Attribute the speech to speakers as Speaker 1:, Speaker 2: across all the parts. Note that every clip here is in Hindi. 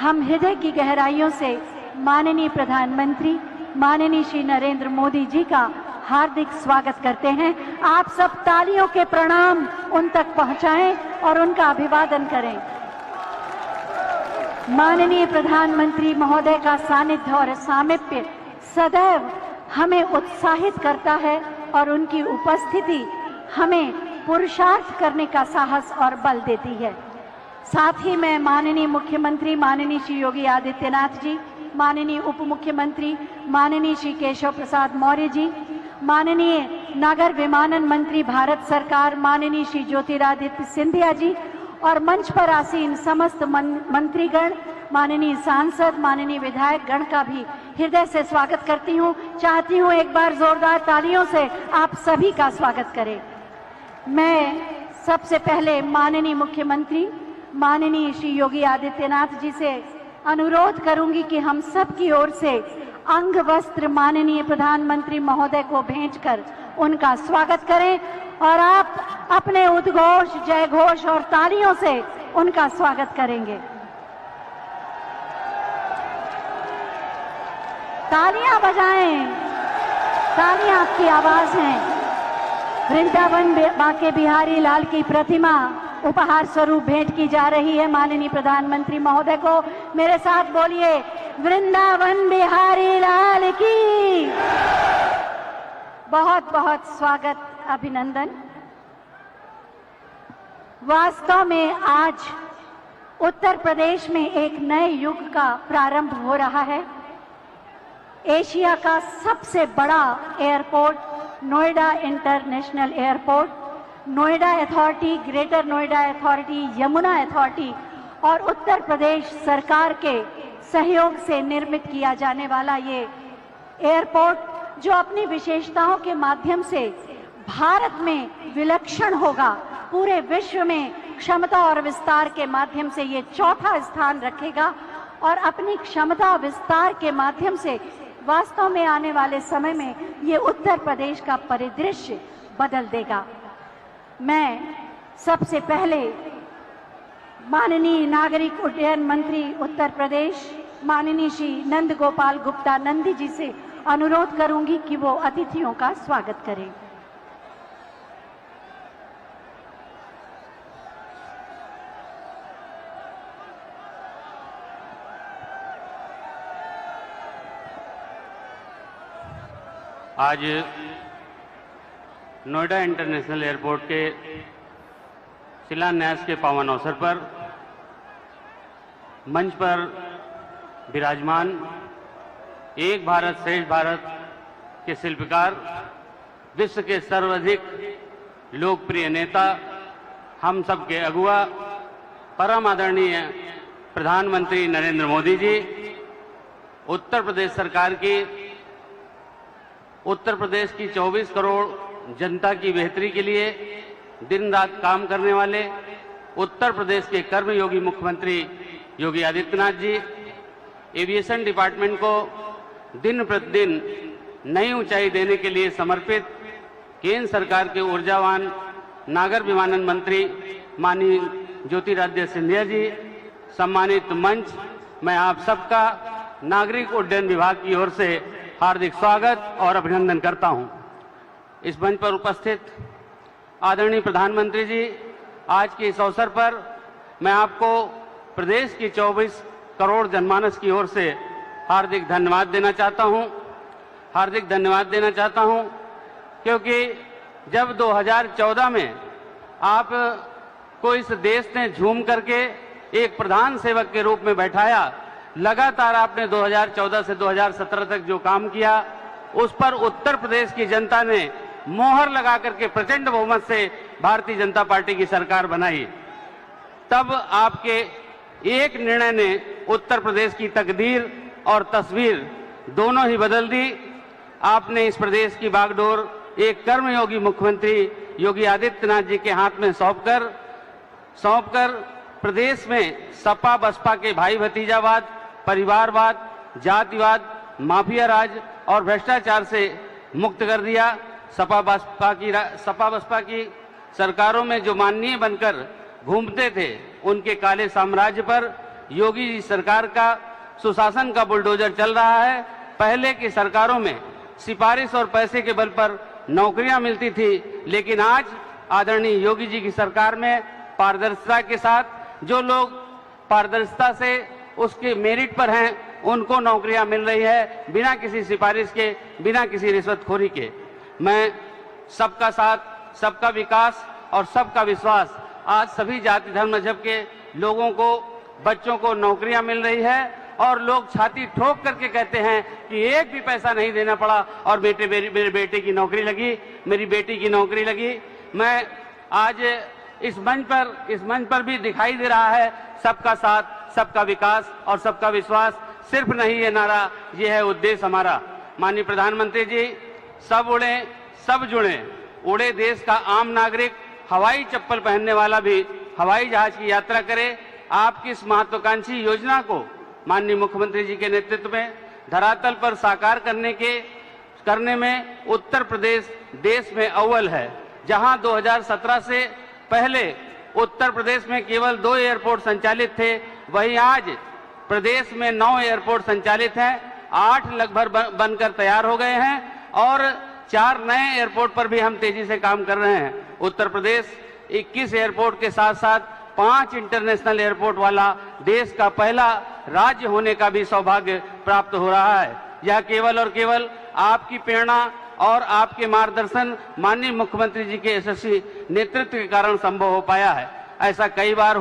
Speaker 1: हम हृदय की गहराइयों से माननीय प्रधानमंत्री माननीय श्री नरेंद्र मोदी जी का हार्दिक स्वागत करते हैं। आप सब तालियों के प्रणाम उन तक पहुंचाएं और उनका अभिवादन करें। माननीय प्रधानमंत्री महोदय का सानिध्य और सामीप्य सदैव हमें उत्साहित करता है और उनकी उपस्थिति हमें पुरुषार्थ करने का साहस और बल देती है। साथ ही मैं माननीय मुख्यमंत्री माननीय श्री योगी आदित्यनाथ जी, माननीय उप मुख्यमंत्री माननीय श्री केशव प्रसाद मौर्य जी, माननीय नागर विमानन मंत्री भारत सरकार माननीय श्री ज्योतिरादित्य सिंधिया जी और मंच पर आसीन समस्त मंत्रीगण, माननीय सांसद, माननीय विधायक गण का भी हृदय से स्वागत करती हूँ। चाहती हूँ एक बार जोरदार तालियों से आप सभी का स्वागत करें। मैं सबसे पहले माननीय मुख्यमंत्री माननीय श्री योगी आदित्यनाथ जी से अनुरोध करूंगी कि हम सब की ओर से अंग वस्त्र माननीय प्रधानमंत्री महोदय को भेंटकर उनका स्वागत करें और आप अपने उद्घोष, जय घोष और तालियों से उनका स्वागत करेंगे। तालियां बजाएं, तालियां आपकी आवाज है। वृंदावन बांके बिहारी लाल की प्रतिमा उपहार स्वरूप भेंट की जा रही है माननीय प्रधानमंत्री महोदय को। मेरे साथ बोलिए, वृंदावन बिहारी लाल की। बहुत बहुत स्वागत, अभिनंदन। वास्तव में आज उत्तर प्रदेश में एक नए युग का प्रारंभ हो रहा है। एशिया का सबसे बड़ा airport Noida international airport, Noida authority, greater Noida authority, Yamuna authority और उत्तर प्रदेश सरकार के सहयोग से निर्मित किया जाने वाला ये एयरपोर्ट जो अपनी विशेषताओं के माध्यम से भारत में विलक्षण होगा, पूरे विश्व में क्षमता और विस्तार के माध्यम से ये चौथा स्थान रखेगा और अपनी क्षमता विस्तार के माध्यम से वास्तव में आने वाले समय में ये उत्तर प्रदेश का परिदृश्य बदल देगा। मैं सबसे पहले माननीय नागरिक उड्डयन मंत्री उत्तर प्रदेश माननीय श्री नंद गोपाल गुप्ता नंदी जी से अनुरोध करूंगी कि वो अतिथियों का स्वागत करें।
Speaker 2: आज नोएडा इंटरनेशनल एयरपोर्ट के शिलान्यास के पावन अवसर पर मंच पर विराजमान एक भारत श्रेष्ठ भारत के शिल्पकार, विश्व के सर्वाधिक लोकप्रिय नेता, हम सब के अगुआ परम आदरणीय प्रधानमंत्री नरेंद्र मोदी जी, उत्तर प्रदेश सरकार की, उत्तर प्रदेश की 24 करोड़ जनता की बेहतरी के लिए दिन रात काम करने वाले उत्तर प्रदेश के कर्मयोगी मुख्यमंत्री योगी आदित्यनाथ जी, एविएशन डिपार्टमेंट को दिन प्रतिदिन नई ऊंचाई देने के लिए समर्पित केंद्र सरकार के ऊर्जावान नागर विमानन मंत्री माननीय ज्योतिरादित्य सिंधिया जी, सम्मानित मंच, मैं आप सबका नागरिक उड्डयन विभाग की ओर से हार्दिक स्वागत और अभिनंदन करता हूं। इस मंच पर उपस्थित आदरणीय प्रधानमंत्री जी, आज के इस अवसर पर मैं आपको प्रदेश की 24 करोड़ जनमानस की ओर से हार्दिक धन्यवाद देना चाहता हूं। हार्दिक धन्यवाद देना चाहता हूं क्योंकि जब 2014 में आप को इस देश ने झूम करके एक प्रधान सेवक के रूप में बैठाया, लगातार आपने 2014 से 2017 तक जो काम किया उस पर उत्तर प्रदेश की जनता ने मोहर लगा करके प्रचंड बहुमत से भारतीय जनता पार्टी की सरकार बनाई। तब आपके एक निर्णय ने उत्तर प्रदेश की तकदीर और तस्वीर दोनों ही बदल दी। आपने इस प्रदेश की बागडोर एक कर्मयोगी मुख्यमंत्री योगी आदित्यनाथ जी के हाथ में सौंपकर प्रदेश में सपा बसपा के भाई भतीजावाद, परिवारवाद, जातिवाद, माफिया राज और भ्रष्टाचार से मुक्त कर दिया। सपा बसपा की सरकारों में जो माननीय बनकर घूमते थे, उनके काले साम्राज्य पर योगी जी सरकार का सुशासन का बुलडोजर चल रहा है। पहले की सरकारों में सिफारिश और पैसे के बल पर नौकरियां मिलती थी, लेकिन आज आदरणीय योगी जी की सरकार में पारदर्शिता के साथ जो लोग पारदर्शिता से उसके मेरिट पर हैं उनको नौकरियां मिल रही है, बिना किसी सिफारिश के, बिना किसी रिश्वतखोरी के। मैं सबका साथ, सबका विकास और सबका विश्वास, आज सभी जाति धर्म मजहब के लोगों को, बच्चों को नौकरियां मिल रही है और लोग छाती ठोक करके कहते हैं कि एक भी पैसा नहीं देना पड़ा और मेरे बेटे की नौकरी लगी, मेरी बेटी की नौकरी लगी। मैं आज इस मंच पर भी दिखाई दे रहा है सबका साथ, सबका विकास और सबका विश्वास। सिर्फ नहीं ये नारा, ये है उद्देश्य हमारा। माननीय प्रधानमंत्री जी, सब उड़े सब जुड़े, उड़े देश का आम नागरिक, हवाई चप्पल पहनने वाला भी हवाई जहाज की यात्रा करे। आपकी इस महत्वाकांक्षी योजना को माननीय मुख्यमंत्री जी के नेतृत्व में धरातल पर साकार करने में उत्तर प्रदेश देश में अव्वल है। जहां 2017 से पहले उत्तर प्रदेश में केवल 2 एयरपोर्ट संचालित थे, वहीं आज प्रदेश में 9 एयरपोर्ट संचालित हैं, 8 लगभग बनकर तैयार हो गए हैं और 4 नए एयरपोर्ट पर भी हम तेजी से काम कर रहे हैं। उत्तर प्रदेश 21 एयरपोर्ट के साथ साथ 5 इंटरनेशनल एयरपोर्ट वाला देश का पहला राज्य होने का भी सौभाग्य प्राप्त हो रहा है। यह केवल और केवल आपकी प्रेरणा और आपके मार्गदर्शन, माननीय मुख्यमंत्री जी के यशस्वी नेतृत्व के कारण संभव हो पाया है। ऐसा कई बार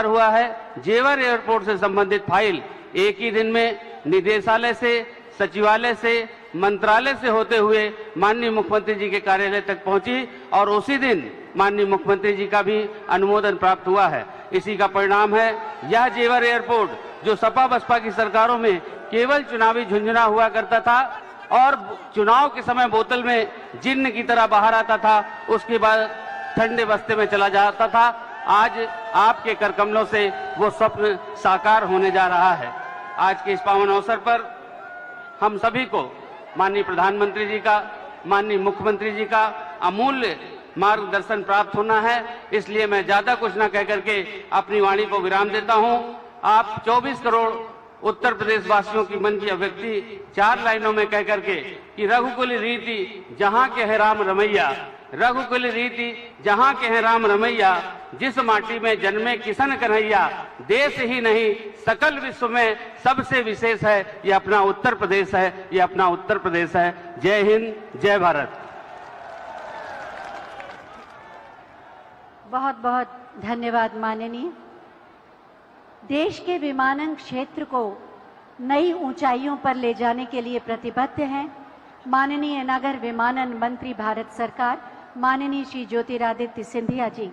Speaker 2: हुआ है जेवर एयरपोर्ट से संबंधित फाइल एक ही दिन में निदेशालय से, सचिवालय से, मंत्रालय से होते हुए माननीय मुख्यमंत्री जी के कार्यालय तक पहुंची और उसी दिन माननीय मुख्यमंत्री जी का भी अनुमोदन प्राप्त हुआ है। इसी का परिणाम है यह जेवर एयरपोर्ट, जो सपा बसपा की सरकारों में केवल चुनावी झुंझुना हुआ करता था और चुनाव के समय बोतल में जिन्न की तरह बाहर आता था, उसके बाद ठंडे बस्ते में चला जाता था। आज आपके करकमलों से वो स्वप्न साकार होने जा रहा है। आज के इस पावन अवसर पर हम सभी को माननीय प्रधानमंत्री जी का, माननीय मुख्यमंत्री जी का अमूल्य मार्गदर्शन प्राप्त होना है। इसलिए मैं ज्यादा कुछ न कहकर के अपनी वाणी को विराम देता हूं। आप 24 करोड़ उत्तर प्रदेश वासियों की मन की अभिव्यक्ति 4 लाइनों में कहकर के कि रघुकुल रीति जहां के है राम रमैया, रघुकुल रीति जहां के है राम रमैया, जिस माटी में जन्मे किशन कन्हैया, देश ही नहीं सकल विश्व में सबसे विशेष है ये अपना उत्तर प्रदेश है, ये अपना उत्तर प्रदेश है। जय हिंद, जय भारत।
Speaker 1: बहुत बहुत धन्यवाद माननीय। देश के विमानन क्षेत्र को नई ऊंचाइयों पर ले जाने के लिए प्रतिबद्ध हैं माननीय नगर विमानन मंत्री भारत सरकार, माननीय श्री ज्योतिरादित्य सिंधिया जी।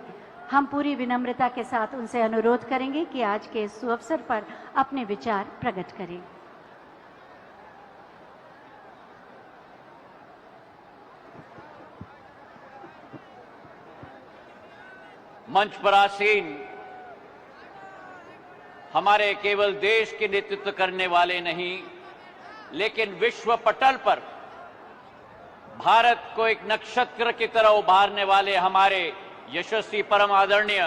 Speaker 1: हम पूरी विनम्रता के साथ उनसे अनुरोध करेंगे कि आज के इस अवसर पर अपने विचार प्रकट करें।
Speaker 3: मंच पर आसीन हमारे केवल देश के नेतृत्व करने वाले नहीं, लेकिन विश्व पटल पर भारत को एक नक्षत्र की तरह उभारने वाले हमारे यशस्वी परम आदरणीय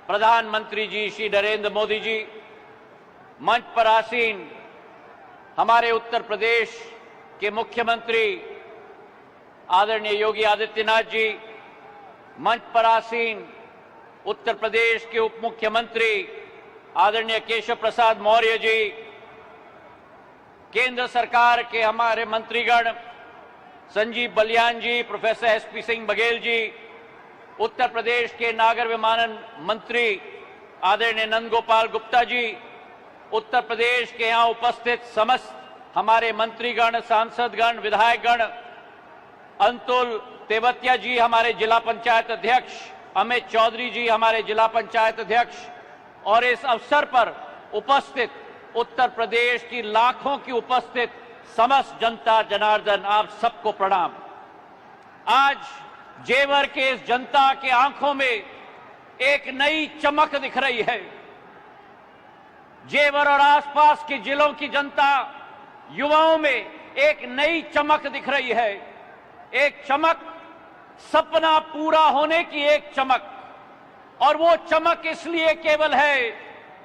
Speaker 3: प्रधानमंत्री जी श्री नरेंद्र मोदी जी, मंच पर आसीन हमारे उत्तर प्रदेश के मुख्यमंत्री आदरणीय योगी आदित्यनाथ जी, मंच पर आसीन उत्तर प्रदेश के उप मुख्यमंत्री आदरणीय केशव प्रसाद मौर्य जी, केंद्र सरकार के हमारे मंत्रीगण संजीव बलियान जी, प्रोफेसर एसपी सिंह बघेल जी, उत्तर प्रदेश के नागर विमानन मंत्री आदरणीय नंदगोपाल गुप्ता जी, उत्तर प्रदेश के यहां उपस्थित समस्त हमारे मंत्रीगण, सांसदगण, विधायकगण, अंतुल तेवतिया जी हमारे जिला पंचायत अध्यक्ष, अमित चौधरी जी हमारे जिला पंचायत अध्यक्ष, और इस अवसर पर उपस्थित उत्तर प्रदेश की लाखों की उपस्थित समस्त जनता जनार्दन, आप सबको प्रणाम। आज जेवर के इस जनता के आंखों में एक नई चमक दिख रही है। जेवर और आसपास के जिलों की जनता, युवाओं में एक नई चमक दिख रही है। एक चमक, सपना पूरा होने की एक चमक, और वो चमक इसलिए केवल है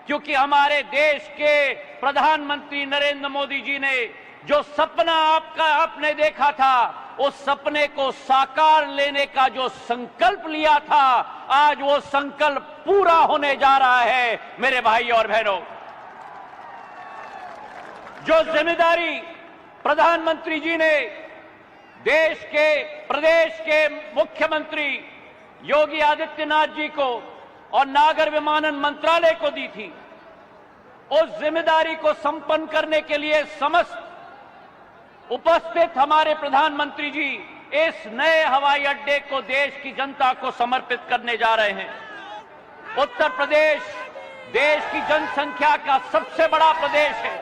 Speaker 3: क्योंकि हमारे देश के प्रधानमंत्री नरेंद्र मोदी जी ने जो सपना आपने देखा था, उस सपने को साकार लेने का जो संकल्प लिया था, आज वो संकल्प पूरा होने जा रहा है मेरे भाई और बहनों। जो जिम्मेदारी प्रधानमंत्री जी ने देश के प्रदेश के मुख्यमंत्री योगी आदित्यनाथ जी को और नागर विमानन मंत्रालय को दी थी, उस जिम्मेदारी को संपन्न करने के लिए समस्त उपस्थित हमारे प्रधानमंत्री जी इस नए हवाई अड्डे को देश की जनता को समर्पित करने जा रहे हैं। उत्तर प्रदेश देश की जनसंख्या का सबसे बड़ा प्रदेश है।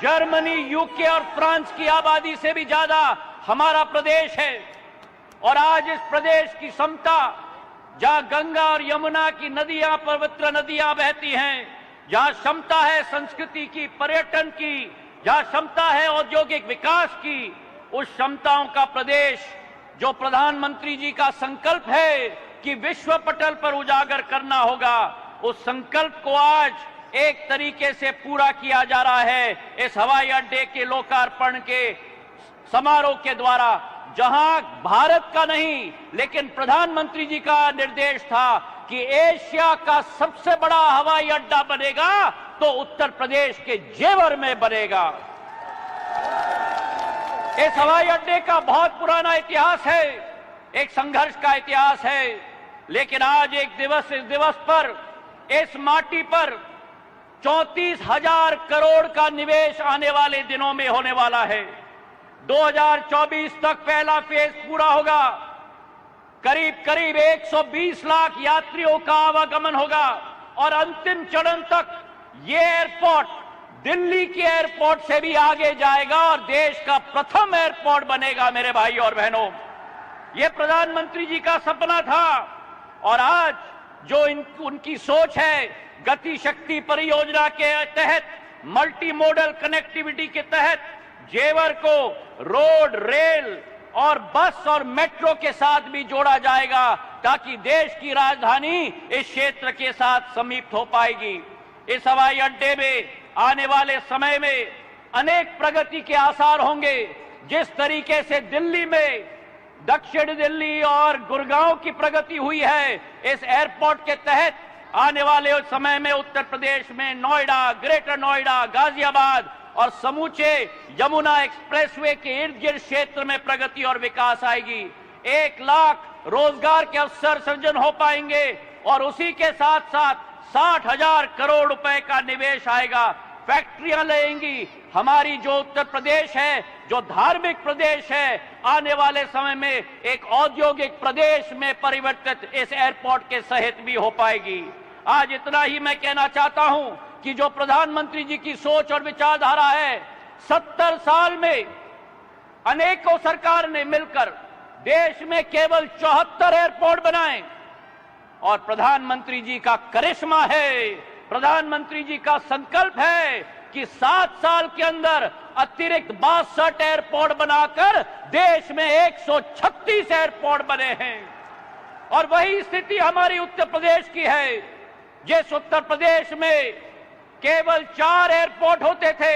Speaker 3: जर्मनी, यूके और फ्रांस की आबादी से भी ज्यादा हमारा प्रदेश है। और आज इस प्रदेश की क्षमता, जहां गंगा और यमुना की नदियां, पवित्र नदियां बहती हैं, जहां क्षमता है संस्कृति की, पर्यटन की, जहां क्षमता है औद्योगिक विकास की, उस क्षमताओं का प्रदेश जो प्रधानमंत्री जी का संकल्प है कि विश्व पटल पर उजागर करना होगा, उस संकल्प को आज एक तरीके से पूरा किया जा रहा है इस हवाई अड्डे के लोकार्पण के समारोह के द्वारा। जहां भारत का नहीं, लेकिन प्रधानमंत्री जी का निर्देश था कि एशिया का सबसे बड़ा हवाई अड्डा बनेगा तो उत्तर प्रदेश के जेवर में बनेगा। इस हवाई अड्डे का बहुत पुराना इतिहास है, एक संघर्ष का इतिहास है, लेकिन आज इस दिवस पर इस माटी पर 34,000 करोड़ का निवेश आने वाले दिनों में होने वाला है। 2024 तक पहला फेज पूरा होगा। करीब करीब 120 लाख यात्रियों का आवागमन होगा और अंतिम चरण तक ये एयरपोर्ट दिल्ली के एयरपोर्ट से भी आगे जाएगा और देश का प्रथम एयरपोर्ट बनेगा मेरे भाई और बहनों। ये प्रधानमंत्री जी का सपना था और आज जो उनकी सोच है, गति शक्ति परियोजना के तहत, मल्टी मॉडल कनेक्टिविटी के तहत जेवर को रोड, रेल और बस और मेट्रो के साथ भी जोड़ा जाएगा ताकि देश की राजधानी इस क्षेत्र के साथ समीप हो पाएगी। इस हवाई अड्डे में आने वाले समय में अनेक प्रगति के आसार होंगे। जिस तरीके से दिल्ली में, दक्षिण दिल्ली और गुड़गांव की प्रगति हुई है, इस एयरपोर्ट के तहत आने वाले समय में उत्तर प्रदेश में नोएडा, ग्रेटर नोएडा, गाजियाबाद और समूचे यमुना एक्सप्रेसवे के इर्द गिर्द क्षेत्र में प्रगति और विकास आएगी। 1 लाख रोजगार के अवसर सृजन हो पाएंगे और उसी के साथ साथ 60,000 करोड़ रुपए का निवेश आएगा। फैक्ट्रियां लगेंगी। हमारी जो उत्तर प्रदेश है, जो धार्मिक प्रदेश है, आने वाले समय में एक औद्योगिक प्रदेश में परिवर्तित इस एयरपोर्ट के सहित भी हो पाएगी। आज इतना ही मैं कहना चाहता हूं कि जो प्रधानमंत्री जी की सोच और विचारधारा है, 70 साल में अनेकों सरकार ने मिलकर देश में केवल 74 एयरपोर्ट बनाए और प्रधानमंत्री जी का करिश्मा है, प्रधानमंत्री जी का संकल्प है कि 7 साल के अंदर अतिरिक्त 62 एयरपोर्ट बनाकर देश में 136 एयरपोर्ट बने हैं। और वही स्थिति हमारी उत्तर प्रदेश की है। जिस उत्तर प्रदेश में केवल 4 एयरपोर्ट होते थे,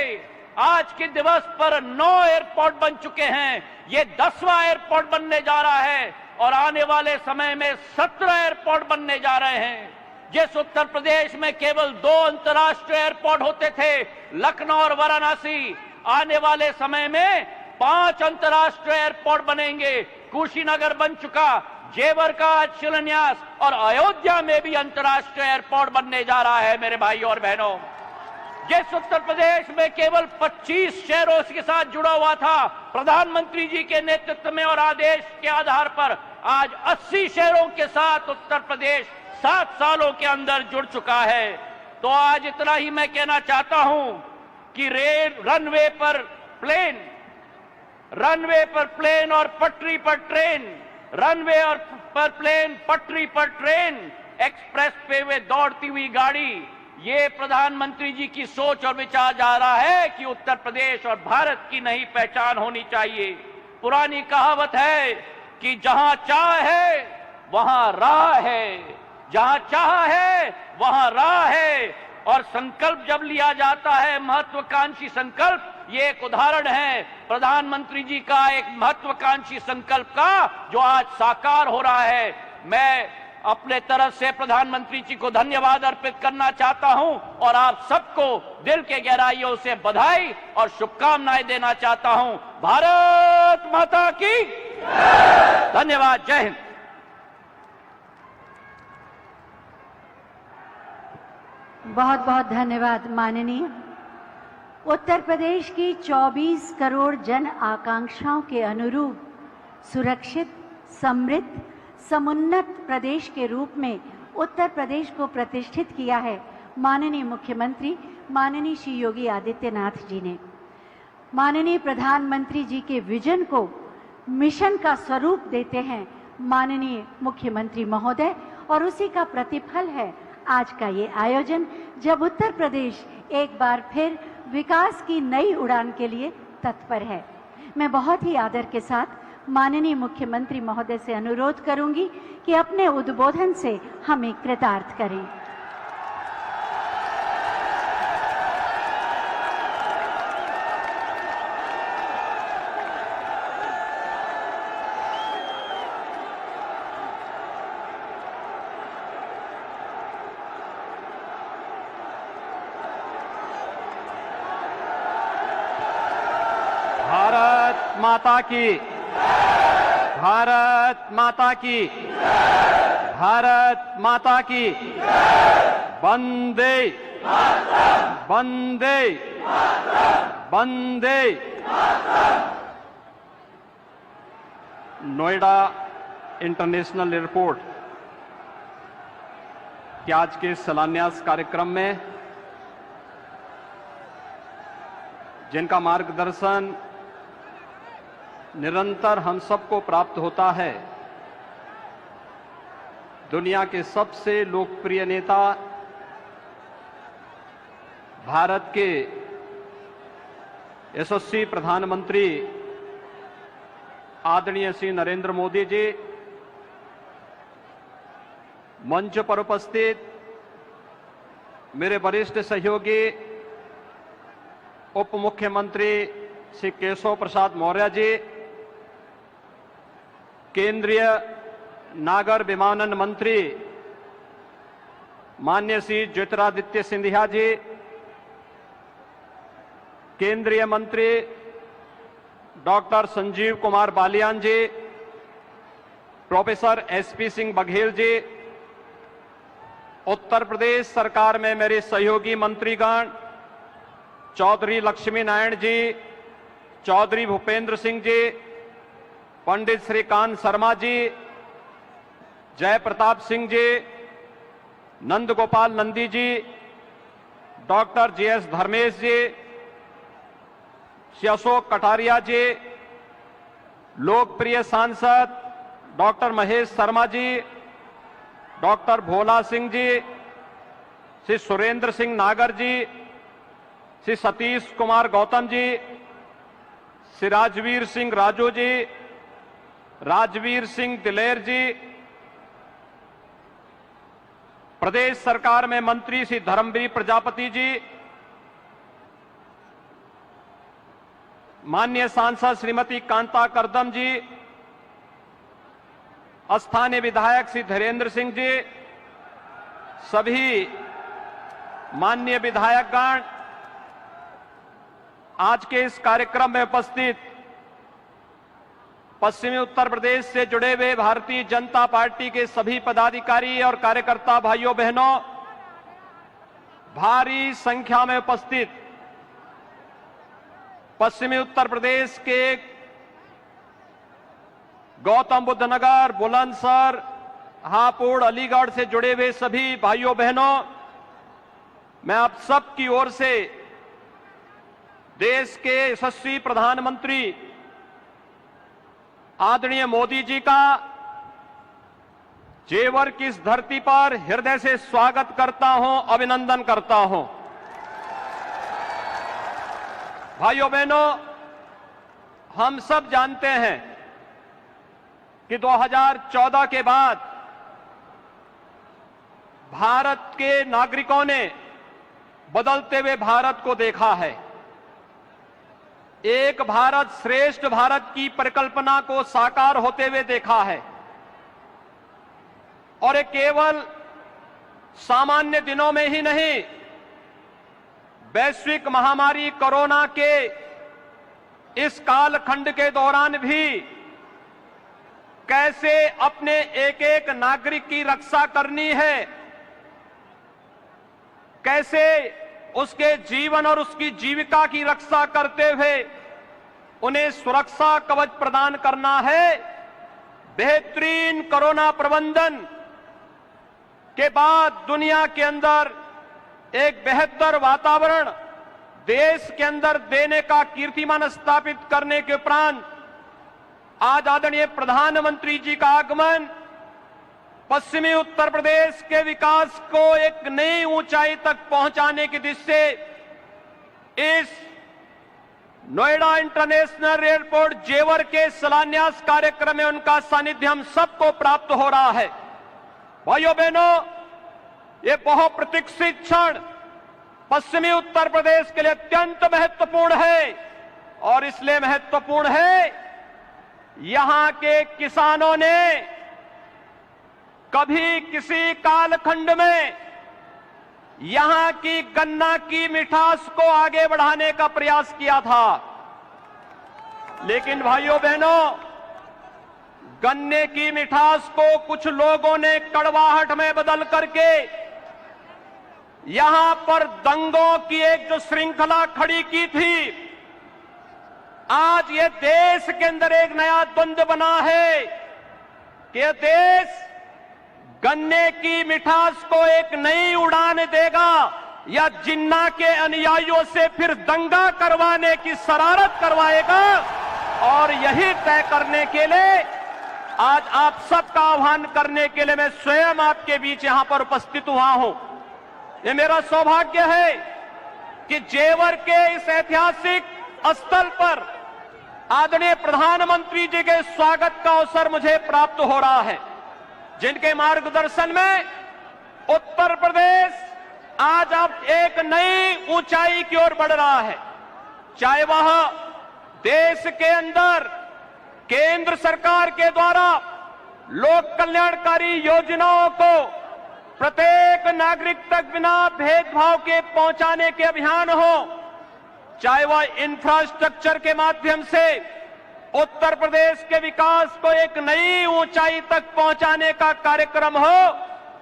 Speaker 3: आज के दिवस पर 9 एयरपोर्ट बन चुके हैं। ये 10वां एयरपोर्ट बनने जा रहा है और आने वाले समय में 17 एयरपोर्ट बनने जा रहे हैं। जिस उत्तर प्रदेश में केवल 2 अंतर्राष्ट्रीय एयरपोर्ट होते थे, लखनऊ और वाराणसी, आने वाले समय में 5 अंतर्राष्ट्रीय एयरपोर्ट बनेंगे। कुशीनगर बन चुका, जेवर का आज शिलान्यास और अयोध्या में भी अंतर्राष्ट्रीय एयरपोर्ट बनने जा रहा है मेरे भाई और बहनों। जिस उत्तर प्रदेश में केवल 25 शहरों के साथ जुड़ा हुआ था, प्रधानमंत्री जी के नेतृत्व में और आदेश के आधार पर आज 80 शहरों के साथ उत्तर प्रदेश 7 सालों के अंदर जुड़ चुका है। तो आज इतना ही मैं कहना चाहता हूं कि रनवे पर प्लेन और पटरी पर ट्रेन, रनवे और पर प्लेन, पटरी पर ट्रेन, एक्सप्रेस वे में दौड़ती हुई गाड़ी, ये प्रधानमंत्री जी की सोच और विचार जा रहा है कि उत्तर प्रदेश और भारत की नई पहचान होनी चाहिए। पुरानी कहावत है कि जहां चाह है वहां राह है, जहां चाह है वहां राह है। और संकल्प जब लिया जाता है, महत्वाकांक्षी संकल्प, ये एक उदाहरण है प्रधानमंत्री जी का एक महत्वाकांक्षी संकल्प का जो आज साकार हो रहा है। मैं अपने तरफ से प्रधानमंत्री जी को धन्यवाद अर्पित करना चाहता हूं और आप सबको दिल के गहराइयों से बधाई और शुभकामनाएं देना चाहता हूं। भारत माता की धन्यवाद। जय हिंद।
Speaker 1: बहुत बहुत धन्यवाद माननीय। उत्तर प्रदेश की 24 करोड़ जन आकांक्षाओं के अनुरूप सुरक्षित, समृद्ध, समुन्नत प्रदेश के रूप में उत्तर प्रदेश को प्रतिष्ठित किया है माननीय मुख्यमंत्री माननीय श्री योगी आदित्यनाथ जी ने। माननीय प्रधानमंत्री जी के विजन को मिशन का स्वरूप देते हैं माननीय मुख्यमंत्री महोदय, और उसी का प्रतिफल है आज का ये आयोजन, जब उत्तर प्रदेश एक बार फिर विकास की नई उड़ान के लिए तत्पर है। मैं बहुत ही आदर के साथ माननीय मुख्यमंत्री महोदय से अनुरोध करूंगी कि अपने उद्बोधन से हमें कृतार्थ करें।
Speaker 4: भारत माता की, भारत माता की, भारत माता की, वंदे वंदे वंदे। नोएडा इंटरनेशनल एयरपोर्ट के आज के शिलान्यास कार्यक्रम में जिनका मार्गदर्शन निरंतर हम सबको प्राप्त होता है, दुनिया के सबसे लोकप्रिय नेता, भारत के यशस्वी प्रधानमंत्री आदरणीय श्री नरेंद्र मोदी जी, मंच पर उपस्थित मेरे वरिष्ठ सहयोगी उप मुख्यमंत्री श्री केशव प्रसाद मौर्य जी, केंद्रीय नागर विमानन मंत्री माननीय श्री ज्योतिरादित्य सिंधिया जी, केंद्रीय मंत्री डॉक्टर संजीव कुमार बालियान जी, प्रोफेसर एसपी सिंह बघेल जी, उत्तर प्रदेश सरकार में मेरे सहयोगी मंत्रीगण चौधरी लक्ष्मी नारायण जी, चौधरी भूपेंद्र सिंह जी, पंडित श्रीकांत शर्मा जी, जय प्रताप सिंह जी, नंद गोपाल नंदी जी, डॉक्टर जीएस धर्मेश जी, श्री अशोक कटारिया जी, लोकप्रिय सांसद डॉक्टर महेश शर्मा जी, डॉक्टर भोला सिंह जी, श्री सुरेंद्र सिंह नागर जी, श्री सतीश कुमार गौतम जी, श्री राजवीर सिंह राजू जी, राजवीर सिंह दिलेर जी, प्रदेश सरकार में मंत्री श्री धर्मवीर प्रजापति जी, माननीय सांसद श्रीमती कांता करदम जी, स्थानीय विधायक श्री धीरेन्द्र सिंह जी, सभी माननीय विधायकगण, आज के इस कार्यक्रम में उपस्थित पश्चिमी उत्तर प्रदेश से जुड़े हुए भारतीय जनता पार्टी के सभी पदाधिकारी और कार्यकर्ता भाइयों बहनों, भारी संख्या में उपस्थित पश्चिमी उत्तर प्रदेश के गौतम बुद्ध नगर, बुलंदशहर, हापुड़, अलीगढ़ से जुड़े हुए सभी भाइयों बहनों, मैं आप सब की ओर से देश के यशस्वी प्रधानमंत्री आदरणीय मोदी जी का जेवर की इस धरती पर हृदय से स्वागत करता हूं, अभिनंदन करता हूं। भाइयों बहनों, हम सब जानते हैं कि 2014 के बाद भारत के नागरिकों ने बदलते हुए भारत को देखा है। एक भारत श्रेष्ठ भारत की परिकल्पना को साकार होते हुए देखा है और ये केवल सामान्य दिनों में ही नहीं, वैश्विक महामारी कोरोना के इस कालखंड के दौरान भी कैसे अपने एक एक नागरिक की रक्षा करनी है, कैसे उसके जीवन और उसकी जीविका की रक्षा करते हुए उन्हें सुरक्षा कवच प्रदान करना है। बेहतरीन कोरोना प्रबंधन के बाद दुनिया के अंदर एक बेहतर वातावरण देश के अंदर देने का कीर्तिमान स्थापित करने के उपरांत आज आदरणीय प्रधानमंत्री जी का आगमन पश्चिमी उत्तर प्रदेश के विकास को एक नई ऊंचाई तक पहुंचाने की दिशा से इस नोएडा इंटरनेशनल एयरपोर्ट जेवर के शिलान्यास कार्यक्रम में उनका सानिध्य हम सबको प्राप्त हो रहा है। भाइयों बहनों, ये बहुप्रतीक्षित क्षण पश्चिमी उत्तर प्रदेश के लिए अत्यंत महत्वपूर्ण है और इसलिए महत्वपूर्ण है, यहां के किसानों ने कभी किसी कालखंड में यहां की गन्ना की मिठास को आगे बढ़ाने का प्रयास किया था, लेकिन भाइयों बहनों, गन्ने की मिठास को कुछ लोगों ने कड़वाहट में बदल करके यहां पर दंगों की एक जो श्रृंखला खड़ी की थी, आज ये देश के अंदर एक नया द्वंद्व बना है कि ये देश गन्ने की मिठास को एक नई उड़ान देगा या जिन्ना के अनुयायियों से फिर दंगा करवाने की शरारत करवाएगा। और यही तय करने के लिए आज आप सबका आह्वान करने के लिए मैं स्वयं आपके बीच यहां पर उपस्थित हुआ हूं। ये मेरा सौभाग्य है कि जेवर के इस ऐतिहासिक स्थल पर आदरणीय प्रधानमंत्री जी के स्वागत का अवसर मुझे प्राप्त हो रहा है, जिनके मार्गदर्शन में उत्तर प्रदेश आज अब एक नई ऊंचाई की ओर बढ़ रहा है। चाहे वह देश के अंदर केंद्र सरकार के द्वारा लोक कल्याणकारी योजनाओं को प्रत्येक नागरिक तक बिना भेदभाव के पहुंचाने के अभियान हो, चाहे वह इंफ्रास्ट्रक्चर के माध्यम से उत्तर प्रदेश के विकास को एक नई ऊंचाई तक पहुंचाने का कार्यक्रम हो,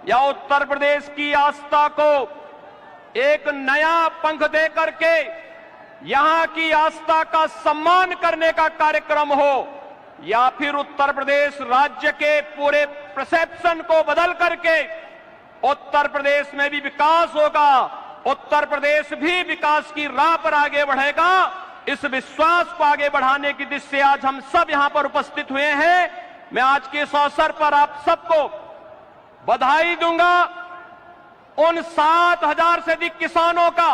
Speaker 4: या उत्तर प्रदेश की आस्था को एक नया पंख दे करके यहां की आस्था का सम्मान करने का कार्यक्रम हो, या फिर उत्तर प्रदेश राज्य के पूरे परसेप्शन को बदल करके उत्तर प्रदेश में भी विकास होगा, उत्तर प्रदेश भी विकास की राह पर आगे बढ़ेगा, इस विश्वास को आगे बढ़ाने की दिशा से आज हम सब यहां पर उपस्थित हुए हैं। मैं आज के इस अवसर पर आप सबको बधाई दूंगा उन 7,000 से अधिक किसानों का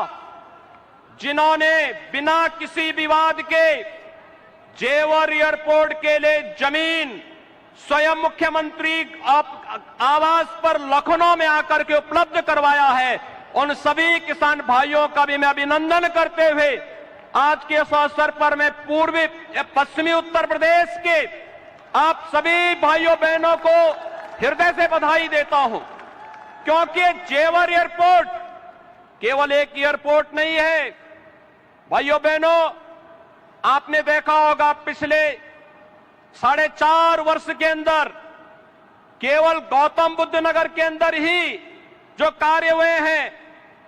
Speaker 4: जिन्होंने बिना किसी विवाद के जेवर एयरपोर्ट के लिए जमीन स्वयं मुख्यमंत्री आवास पर लखनऊ में आकर के उपलब्ध करवाया है। उन सभी किसान भाइयों का भी मैं अभिनंदन करते हुए आज के इस अवसर पर मैं पूर्वी पश्चिमी उत्तर प्रदेश के आप सभी भाइयों बहनों को हृदय से बधाई देता हूं, क्योंकि जेवर एयरपोर्ट केवल एक एयरपोर्ट नहीं है। भाइयों बहनों, आपने देखा होगा पिछले 4.5 वर्ष के अंदर केवल गौतम बुद्ध नगर के अंदर ही जो कार्य हुए हैं,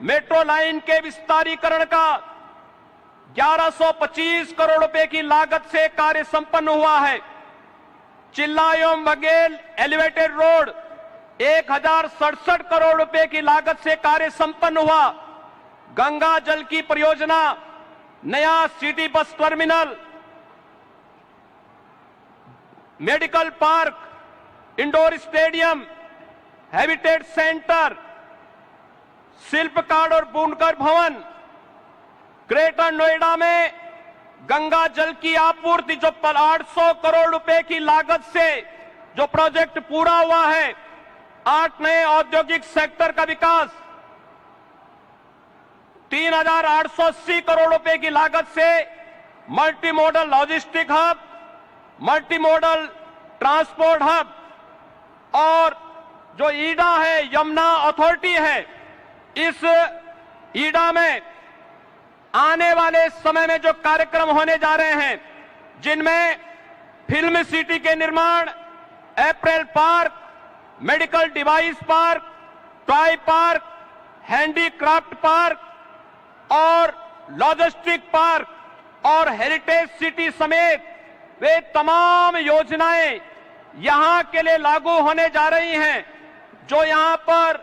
Speaker 4: मेट्रो लाइन के विस्तारीकरण का 1125 करोड़ रुपए की लागत से कार्य संपन्न हुआ है। चिल्ला एवं बघेल एलिवेटेड रोड 1067 करोड़ रुपए की लागत से कार्य संपन्न हुआ। गंगा जल की परियोजना, नया city bus terminal, medical park, indoor stadium, habitat centre, शिल्पकार और बुनकर भवन, ग्रेटर नोएडा में गंगा जल की आपूर्ति जो 800 करोड़ रुपए की लागत से जो प्रोजेक्ट पूरा हुआ है, 8 नए औद्योगिक सेक्टर का विकास, 3,880 करोड़ रुपए की लागत से multi modal logistic hub, multi modal transport hub और जो ईडा है, यमुना अथॉरिटी है, इस ईडा में आने वाले समय में जो कार्यक्रम होने जा रहे हैं, जिनमें फिल्म सिटी के निर्माण, apparel park, medical device park, toy park, handicraft park और लॉजिस्टिक पार्क और हेरिटेज सिटी समेत वे तमाम योजनाएं यहां के लिए लागू होने जा रही हैं, जो यहां पर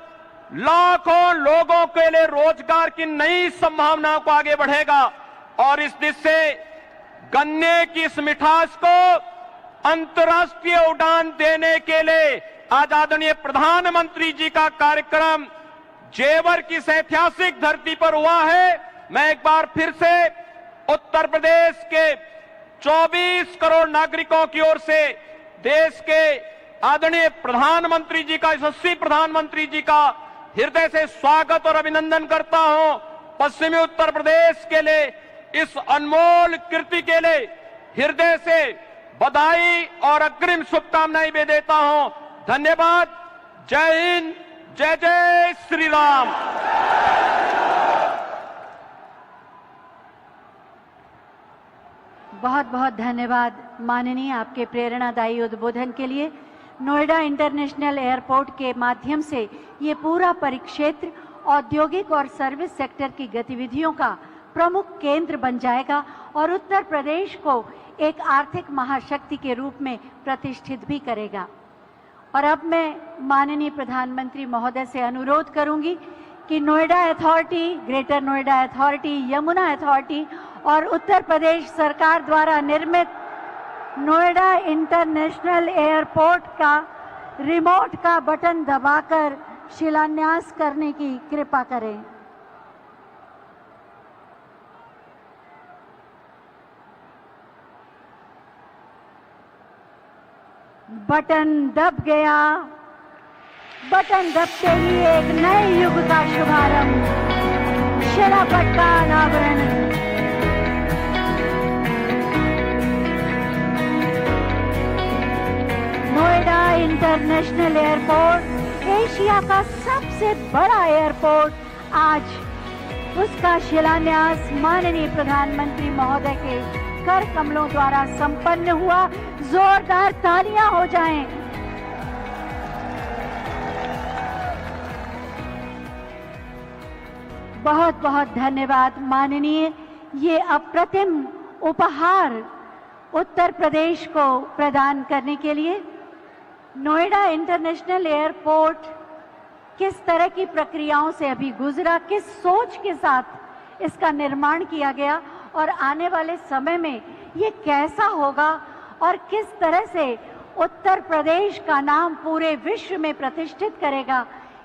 Speaker 4: लाखों लोगों के लिए रोजगार की नई संभावनाओं को आगे बढ़ेगा और इस दिशा से गन्ने की इस मिठास को अंतर्राष्ट्रीय उड़ान देने के लिए आज आदरणीय प्रधानमंत्री जी का कार्यक्रम जेवर की इस ऐतिहासिक धरती पर हुआ है। मैं एक बार फिर से उत्तर प्रदेश के 24 करोड़ नागरिकों की ओर से देश के आदरणीय प्रधानमंत्री जी का, यशस्वी प्रधानमंत्री जी का हृदय से स्वागत और अभिनंदन करता हूं। पश्चिमी उत्तर प्रदेश के लिए इस अनमोल कृति के लिए हृदय से बधाई और अग्रिम शुभकामनाएं भी देता हूं। धन्यवाद। जय हिंद, जय जय श्री राम।
Speaker 1: बहुत बहुत धन्यवाद माननीय, आपके प्रेरणादायी उद्बोधन के लिए। नोएडा इंटरनेशनल एयरपोर्ट के माध्यम से ये पूरा परिक्षेत्र औद्योगिक और सर्विस सेक्टर की गतिविधियों का प्रमुख केंद्र बन जाएगा और उत्तर प्रदेश को एक आर्थिक महाशक्ति के रूप में प्रतिष्ठित भी करेगा। और अब मैं माननीय प्रधानमंत्री महोदय से अनुरोध करूंगी कि Noida authority, greater Noida authority, Yamuna authority और उत्तर प्रदेश सरकार द्वारा निर्मित नोएडा इंटरनेशनल एयरपोर्ट का रिमोट का बटन दबाकर शिलान्यास करने की कृपा करें। बटन दब गया। बटन दबते ही एक नए युग का शुभारंभ, शिलापट का अनावरण। नोएडा इंटरनेशनल एयरपोर्ट एशिया का सबसे बड़ा एयरपोर्ट, आज उसका शिलान्यास माननीय प्रधानमंत्री महोदय के कर कमलों द्वारा संपन्न हुआ। जोरदार तालियां हो जाएं। बहुत बहुत धन्यवाद माननीय। ये अप्रतिम उपहार उत्तर प्रदेश को प्रदान करने के लिए। नोएडा इंटरनेशनल एयरपोर्ट किस तरह की प्रक्रियाओं से अभी गुजरा, किस सोच के साथ इसका निर्माण किया गया और आने वाले समय में ये कैसा होगा और किस तरह से उत्तर प्रदेश का नाम पूरे विश्व में प्रतिष्ठित करेगा,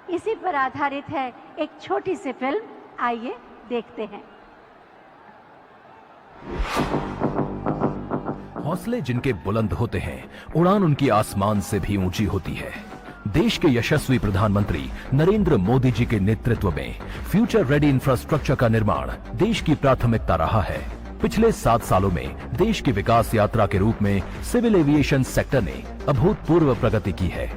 Speaker 1: इसी पर आधारित है एक छोटी सी फिल्म। आइए देखते हैं।
Speaker 5: हौसले जिनके बुलंद होते हैं, उड़ान उनकी आसमान से भी ऊंची होती है। देश के यशस्वी प्रधानमंत्री नरेंद्र मोदी जी के नेतृत्व में फ्यूचर रेडी इंफ्रास्ट्रक्चर का निर्माण देश की प्राथमिकता रहा है। पिछले 7 सालों में देश की विकास यात्रा के रूप में सिविल एविएशन सेक्टर ने अभूतपूर्व प्रगति की है।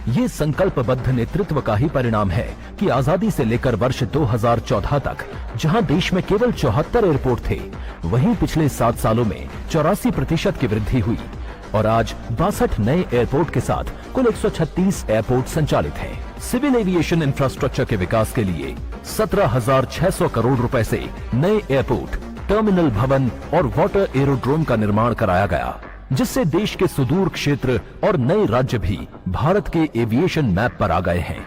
Speaker 5: ये संकल्पबद्ध नेतृत्व का ही परिणाम है कि आजादी से लेकर वर्ष 2014 तक जहां देश में केवल 74 एयरपोर्ट थे, वहीं पिछले 7 सालों में 84% की वृद्धि हुई और आज 62 नए एयरपोर्ट के साथ कुल 136 एयरपोर्ट संचालित हैं। सिविल एविएशन इंफ्रास्ट्रक्चर के विकास के लिए 17,600 करोड़ रुपए से नए एयरपोर्ट, टर्मिनल भवन और वाटर एरोड्रोम का निर्माण कराया गया, जिससे देश के सुदूर क्षेत्र और नए राज्य भी भारत के एविएशन मैप पर आ गए हैं।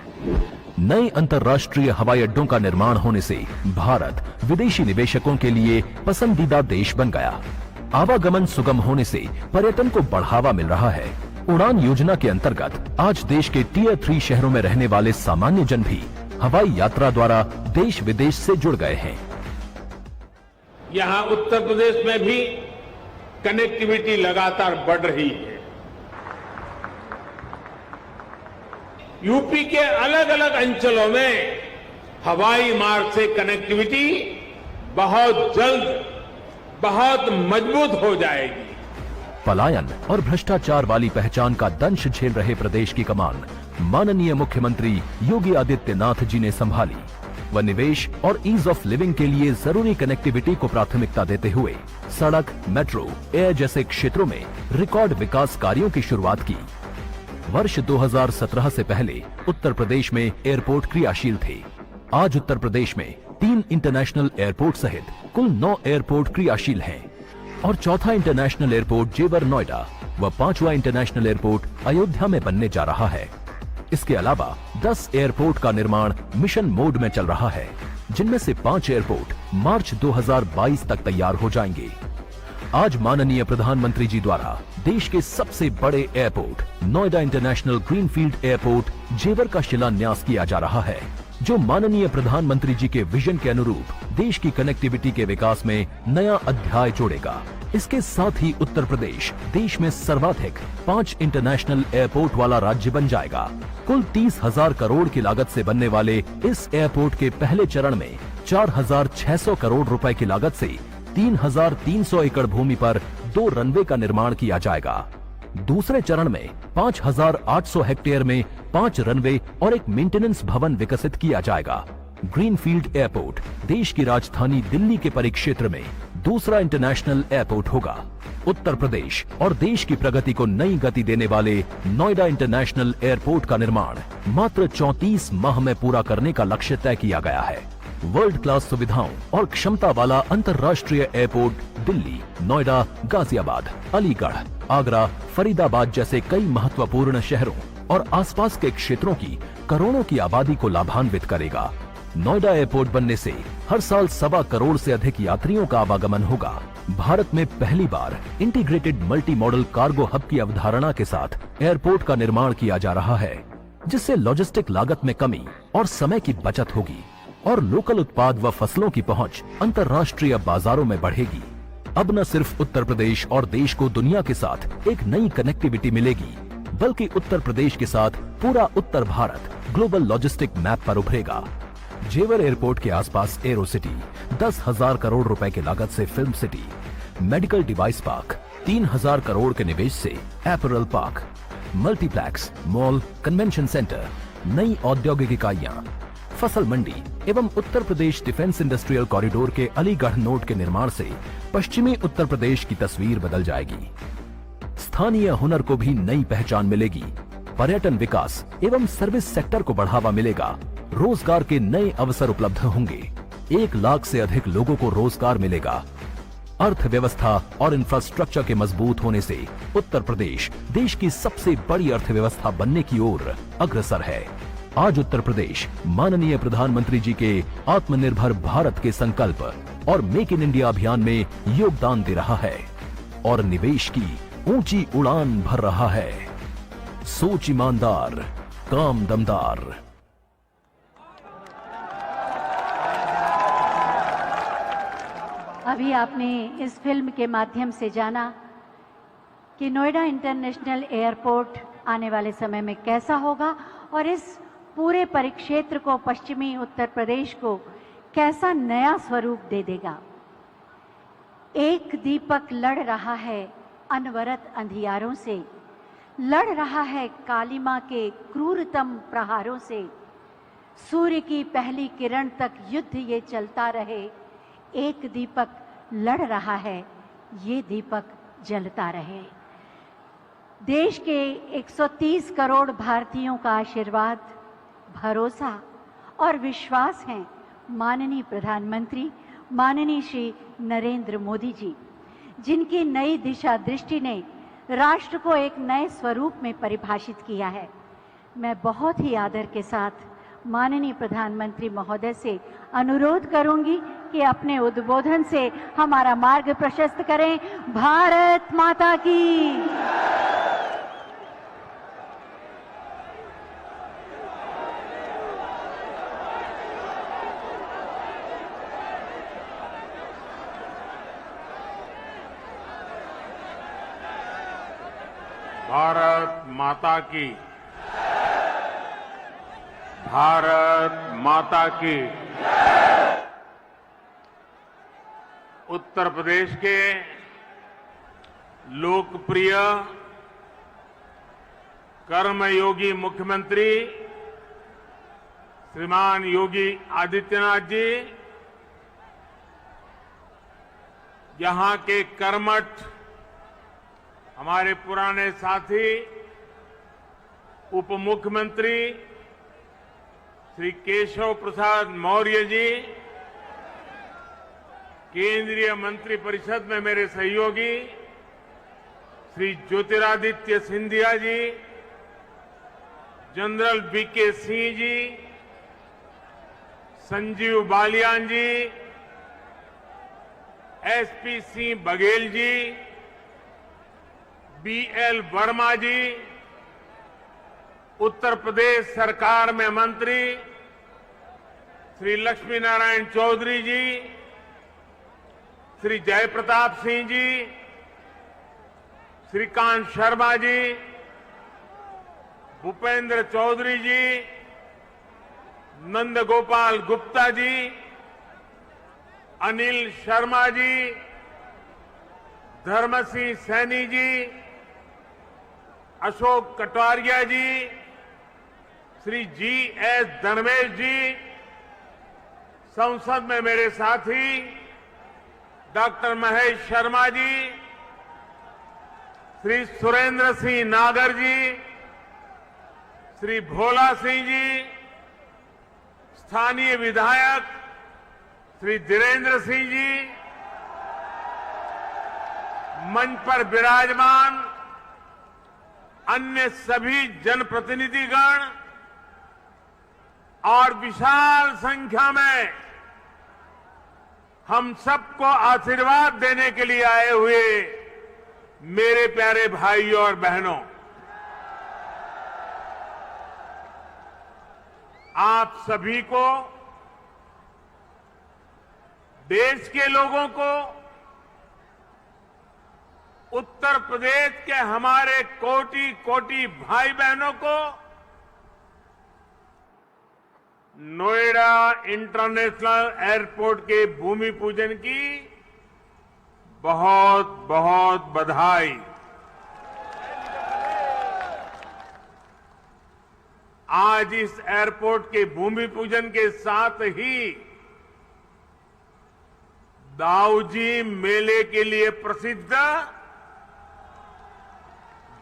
Speaker 5: नए अंतर्राष्ट्रीय हवाई अड्डों का निर्माण होने से भारत विदेशी निवेशकों के लिए पसंदीदा देश बन गया। आवागमन सुगम होने से पर्यटन को बढ़ावा मिल रहा है। उड़ान योजना के अंतर्गत आज देश के टियर 3 शहरों में रहने वाले सामान्य जन भी हवाई यात्रा द्वारा देश विदेश से जुड़ गए हैं।
Speaker 6: यहां उत्तर प्रदेश में भी कनेक्टिविटी लगातार बढ़ रही है। यूपी के अलग अलग अंचलों में हवाई मार्ग से कनेक्टिविटी बहुत जल्द बहुत मजबूत हो जाएगी।
Speaker 5: पलायन और भ्रष्टाचार वाली पहचान का दंश झेल रहे प्रदेश की कमान माननीय मुख्यमंत्री योगी आदित्यनाथ जी ने संभाली व निवेश और ईज ऑफ लिविंग के लिए जरूरी कनेक्टिविटी को प्राथमिकता देते हुए सड़क, मेट्रो, एयर जैसे क्षेत्रों में रिकॉर्ड विकास कार्यों की शुरुआत की। वर्ष 2017 से पहले उत्तर प्रदेश में एयरपोर्ट क्रियाशील थे। आज उत्तर प्रदेश में 3 इंटरनेशनल एयरपोर्ट सहित कुल 9 एयरपोर्ट क्रियाशील हैं और चौथा इंटरनेशनल एयरपोर्ट जेवर नोएडा व 5वां इंटरनेशनल एयरपोर्ट अयोध्या में बनने जा रहा है। इसके अलावा 10 एयरपोर्ट का निर्माण मिशन मोड में चल रहा है, जिनमें से 5 एयरपोर्ट मार्च 2022 तक तैयार हो जाएंगे। आज माननीय प्रधानमंत्री जी द्वारा देश के सबसे बड़े airport Noida international greenfield airport जेवर का शिलान्यास किया जा रहा है, जो माननीय प्रधानमंत्री जी के विजन के अनुरूप देश की कनेक्टिविटी के विकास में नया अध्याय जोड़ेगा। इसके साथ ही उत्तर प्रदेश देश में सर्वाधिक 5 इंटरनेशनल एयरपोर्ट वाला राज्य बन जाएगा। कुल 30,000 करोड़ की लागत से बनने वाले इस एयरपोर्ट के पहले चरण में 4,600 करोड़ रुपए की लागत से 3,300 एकड़ भूमि पर 2 रनवे का निर्माण किया जाएगा। दूसरे चरण में 5,800 हेक्टेयर में 5 रनवे और एक मेंटेनेंस भवन विकसित किया जाएगा। ग्रीनफील्ड एयरपोर्ट देश की राजधानी दिल्ली के परिक्षेत्र में दूसरा इंटरनेशनल एयरपोर्ट होगा। उत्तर प्रदेश और देश की प्रगति को नई गति देने वाले नोएडा इंटरनेशनल एयरपोर्ट का निर्माण मात्र 34 माह में पूरा करने का लक्ष्य तय किया गया है। वर्ल्ड क्लास सुविधाओं और क्षमता वाला अंतर्राष्ट्रीय एयरपोर्ट दिल्ली, नोएडा, गाजियाबाद, अलीगढ़, आगरा, फरीदाबाद जैसे कई महत्वपूर्ण शहरों और आसपास के क्षेत्रों की करोड़ों की आबादी को लाभान्वित करेगा। नोएडा एयरपोर्ट बनने से हर साल 1.25 करोड़ से अधिक यात्रियों का आवागमन होगा। भारत में पहली बार integrated multi modal cargo hub की अवधारणा के साथ एयरपोर्ट का निर्माण किया जा रहा है, जिससे लॉजिस्टिक लागत में कमी और समय की बचत होगी और लोकल उत्पाद व फसलों की पहुंच अंतर्राष्ट्रीय बाजारों में बढ़ेगी। अब न सिर्फ उत्तर प्रदेश और देश को दुनिया के साथ एक नई कनेक्टिविटी मिलेगी, बल्कि उत्तर प्रदेश के साथ पूरा उत्तर भारत ग्लोबल लॉजिस्टिक मैप पर उभरेगा। जेवर एयरपोर्ट के आसपास एरो सिटी, 10,000 करोड़ रुपए की लागत से film city, medical device park, 3,000 crore के निवेश से apparel park, multiplex, mall, convention centre, नई औद्योगिक इकाइयां, फसल मंडी एवं Uttar Pradesh defence industrial corridor के अलीगढ़ नोड के निर्माण से पश्चिमी उत्तर प्रदेश की तस्वीर बदल जाएगी। स्थानीय हुनर को भी नई पहचान मिलेगी। पर्यटन विकास एवं सर्विस सेक्टर को बढ़ावा मिलेगा। रोजगार के नए अवसर उपलब्ध होंगे। 1 लाख से अधिक लोगों को रोजगार मिलेगा। अर्थव्यवस्था और इंफ्रास्ट्रक्चर के मजबूत होने से उत्तर प्रदेश देश की सबसे बड़ी अर्थव्यवस्था बनने की ओर अग्रसर है। आज उत्तर प्रदेश माननीय प्रधानमंत्री जी के आत्मनिर्भर भारत के संकल्प और मेक इन इंडिया अभियान में योगदान दे रहा है और निवेश की ऊंची उड़ान भर रहा है। सोच ईमानदार, काम दमदार।
Speaker 1: अभी आपने इस फिल्म के माध्यम से जाना कि नोएडा इंटरनेशनल एयरपोर्ट आने वाले समय में कैसा होगा और इस पूरे परिक्षेत्र को, पश्चिमी उत्तर प्रदेश को कैसा नया स्वरूप दे देगा। एक दीपक लड़ रहा है अनवरत अंधियारों से, लड़ रहा है कालिमा के क्रूरतम प्रहारों से। सूर्य की पहली किरण तक युद्ध ये चलता रहे। एक दीपक लड़ रहा है, ये दीपक जलता रहे। देश के 130 करोड़ भारतीयों का आशीर्वाद, भरोसा और विश्वास है माननीय प्रधानमंत्री माननीय श्री नरेंद्र मोदी जी, जिनकी नई दिशा दृष्टि ने राष्ट्र को एक नए स्वरूप में परिभाषित किया है। मैं बहुत ही आदर के साथ माननीय प्रधानमंत्री महोदय से अनुरोध करूंगी कि अपने उद्बोधन से हमारा मार्ग प्रशस्त करें। भारत माता की।
Speaker 6: भारत माता की। भारत माता की। उत्तर प्रदेश के लोकप्रिय कर्मयोगी मुख्यमंत्री श्रीमान योगी आदित्यनाथ जी यहां के कर्मठ हमारे पुराने साथी उप मुख्यमंत्री श्री केशव प्रसाद मौर्य जी, केंद्रीय मंत्रिपरिषद में मेरे सहयोगी श्री ज्योतिरादित्य सिंधिया जी, जनरल वीके सिंह जी, संजीव बालियान जी, एसपी सिंह बघेल जी, बीएल वर्मा जी, उत्तर प्रदेश सरकार में मंत्री श्री लक्ष्मी नारायण चौधरी जी, श्री जयप्रताप सिंह जी, श्रीकांत शर्मा जी, भूपेंद्र चौधरी जी, नंदगोपाल गुप्ता जी, अनिल शर्मा जी, धर्मसिंह सैनी जी, अशोक कटारिया जी, श्री जी.एस. धर्मेश जी, संसद में मेरे साथी डॉक्टर महेश शर्मा जी, श्री सुरेंद्र सिंह नागर जी, श्री भोला सिंह जी, स्थानीय विधायक श्री धीरेन्द्र सिंह जी, मंच पर विराजमान अन्य सभी जनप्रतिनिधिगण और विशाल संख्या में हम सबको आशीर्वाद देने के लिए आए हुए मेरे प्यारे भाइयों और बहनों, आप सभी को, देश के लोगों को, उत्तर प्रदेश के हमारे कोटि कोटि भाई बहनों को नोएडा इंटरनेशनल एयरपोर्ट के भूमि पूजन की बहुत बहुत बधाई। आज इस एयरपोर्ट के भूमि पूजन के साथ ही दाऊजी मेले के लिए प्रसिद्ध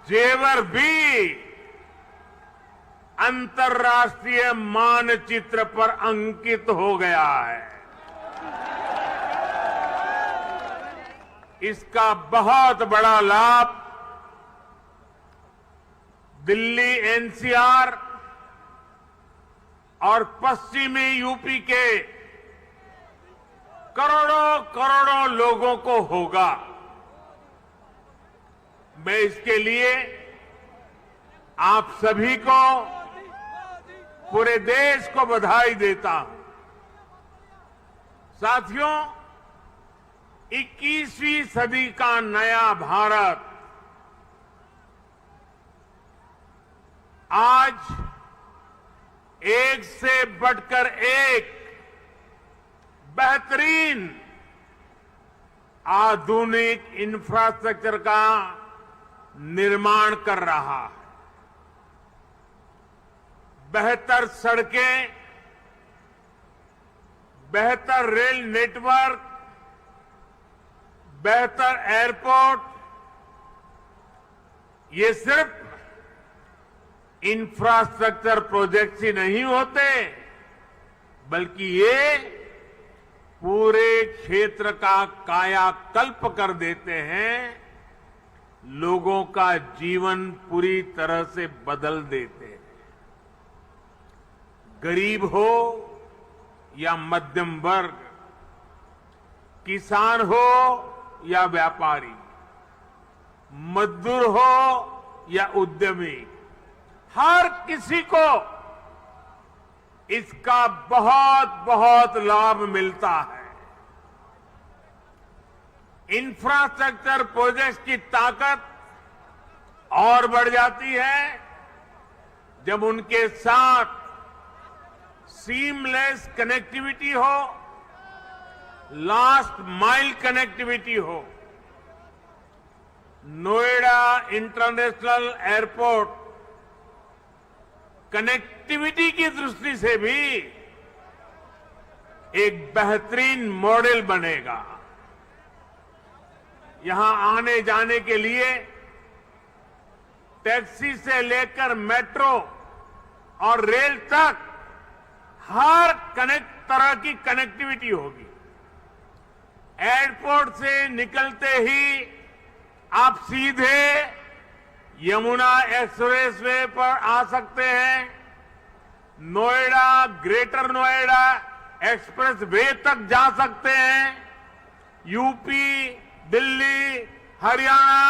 Speaker 6: जेवर भी अंतर्राष्ट्रीय मानचित्र पर अंकित हो गया है। इसका बहुत बड़ा लाभ दिल्ली एनसीआर और पश्चिमी यूपी के करोड़ों करोड़ों लोगों को होगा। मैं इसके लिए आप सभी को, पूरे देश को बधाई देता हूं। साथियों, 21वीं सदी का नया भारत आज एक से बढ़कर एक बेहतरीन आधुनिक इंफ्रास्ट्रक्चर का निर्माण कर रहा है। बेहतर सड़कें, बेहतर रेल नेटवर्क, बेहतर एयरपोर्ट, ये सिर्फ इंफ्रास्ट्रक्चर प्रोजेक्ट्स ही नहीं होते, बल्कि ये पूरे क्षेत्र का कायाकल्प कर देते हैं, लोगों का जीवन पूरी तरह से बदल देते हैं। गरीब हो या मध्यम वर्ग, किसान हो या व्यापारी, मजदूर हो या उद्यमी, हर किसी को इसका बहुत बहुत लाभ मिलता है। इंफ्रास्ट्रक्चर प्रोजेक्ट्स की ताकत और बढ़ जाती है जब उनके साथ सीमलेस कनेक्टिविटी हो, लास्ट माइल कनेक्टिविटी हो, नोएडा इंटरनेशनल एयरपोर्ट कनेक्टिविटी की दृष्टि से भी एक बेहतरीन मॉडल बनेगा। यहां आने जाने के लिए टैक्सी से लेकर मेट्रो और रेल तक हर तरह की कनेक्टिविटी होगी। एयरपोर्ट से निकलते ही आप सीधे यमुना एक्सप्रेस वे पर आ सकते हैं। Noida, greater Noida express way तक जा सकते हैं। यूपी, दिल्ली, हरियाणा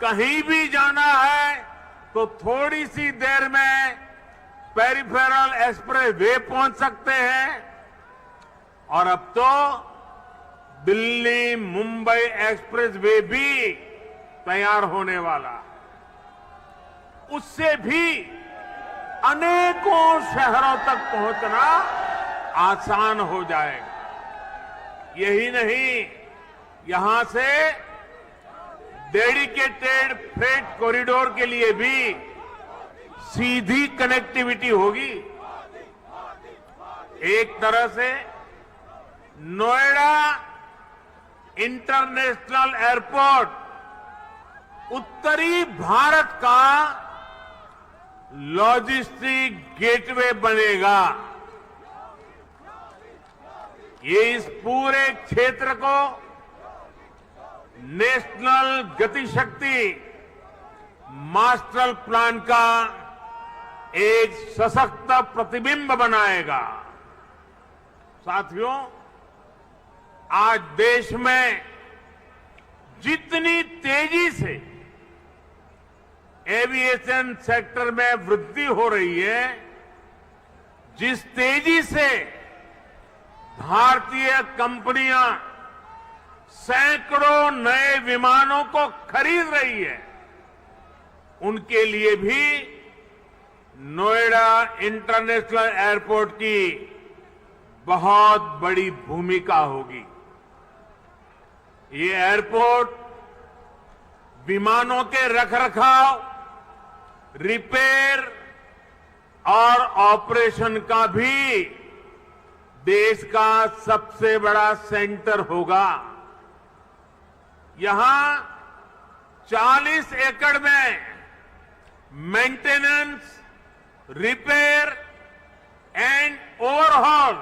Speaker 6: कहीं भी जाना है तो थोड़ी सी देर में पेरिफेरल एक्सप्रेस वे पहुंच सकते हैं। और अब तो दिल्ली मुंबई एक्सप्रेस वे भी तैयार होने वाला है। उससे भी अनेकों शहरों तक पहुंचना आसान हो जाएगा। यही नहीं, यहां से डेडिकेटेड फ्रेट कॉरिडोर के लिए भी सीधी कनेक्टिविटी होगी। एक तरह से नोएडा इंटरनेशनल एयरपोर्ट उत्तरी भारत का लॉजिस्टिक गेटवे बनेगा। ये इस पूरे क्षेत्र को नेशनल गतिशक्ति मास्टर प्लान का एक सशक्त प्रतिबिंब बनाएगा। साथियों, आज देश में जितनी तेजी से एविएशन सेक्टर में वृद्धि हो रही है, जिस तेजी से भारतीय कंपनियां सैकड़ों नए विमानों को खरीद रही है, उनके लिए भी नोएडा इंटरनेशनल एयरपोर्ट की बहुत बड़ी भूमिका होगी। ये एयरपोर्ट विमानों के रखरखाव, रिपेयर और ऑपरेशन का भी देश का सबसे बड़ा सेंटर होगा। यहां 40 एकड़ में maintenance, repair and overhaul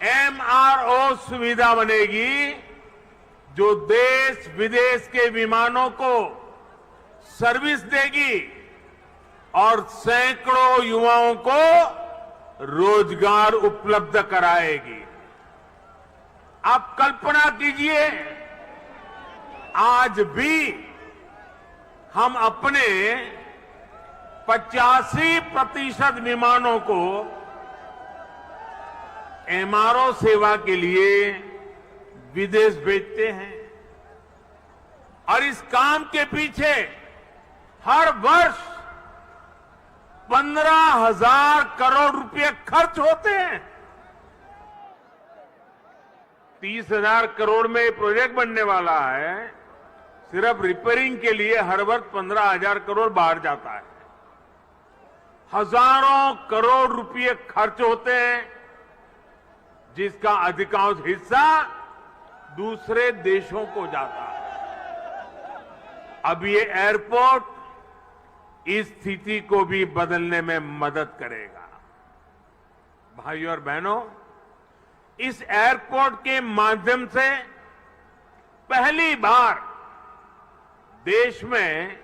Speaker 6: MRO सुविधा बनेगी, जो देश विदेश के विमानों को सर्विस देगी और सैकड़ों युवाओं को रोजगार उपलब्ध कराएगी। आप कल्पना कीजिए, आज भी हम अपने 85% विमानों को MRO सेवा के लिए विदेश भेजते हैं और इस काम के पीछे हर वर्ष 15,000 करोड़ रुपए खर्च होते हैं। 30,000 करोड़ में प्रोजेक्ट बनने वाला है। सिर्फ रिपेयरिंग के लिए हर वर्ष 15,000 करोड़ बाहर जाता है। हजारों करोड़ रुपए खर्च होते हैं, जिसका अधिकांश हिस्सा दूसरे देशों को जाता है। अब ये एयरपोर्ट इस स्थिति को भी बदलने में मदद करेगा। भाइयों और बहनों, इस एयरपोर्ट के माध्यम से पहली बार देश में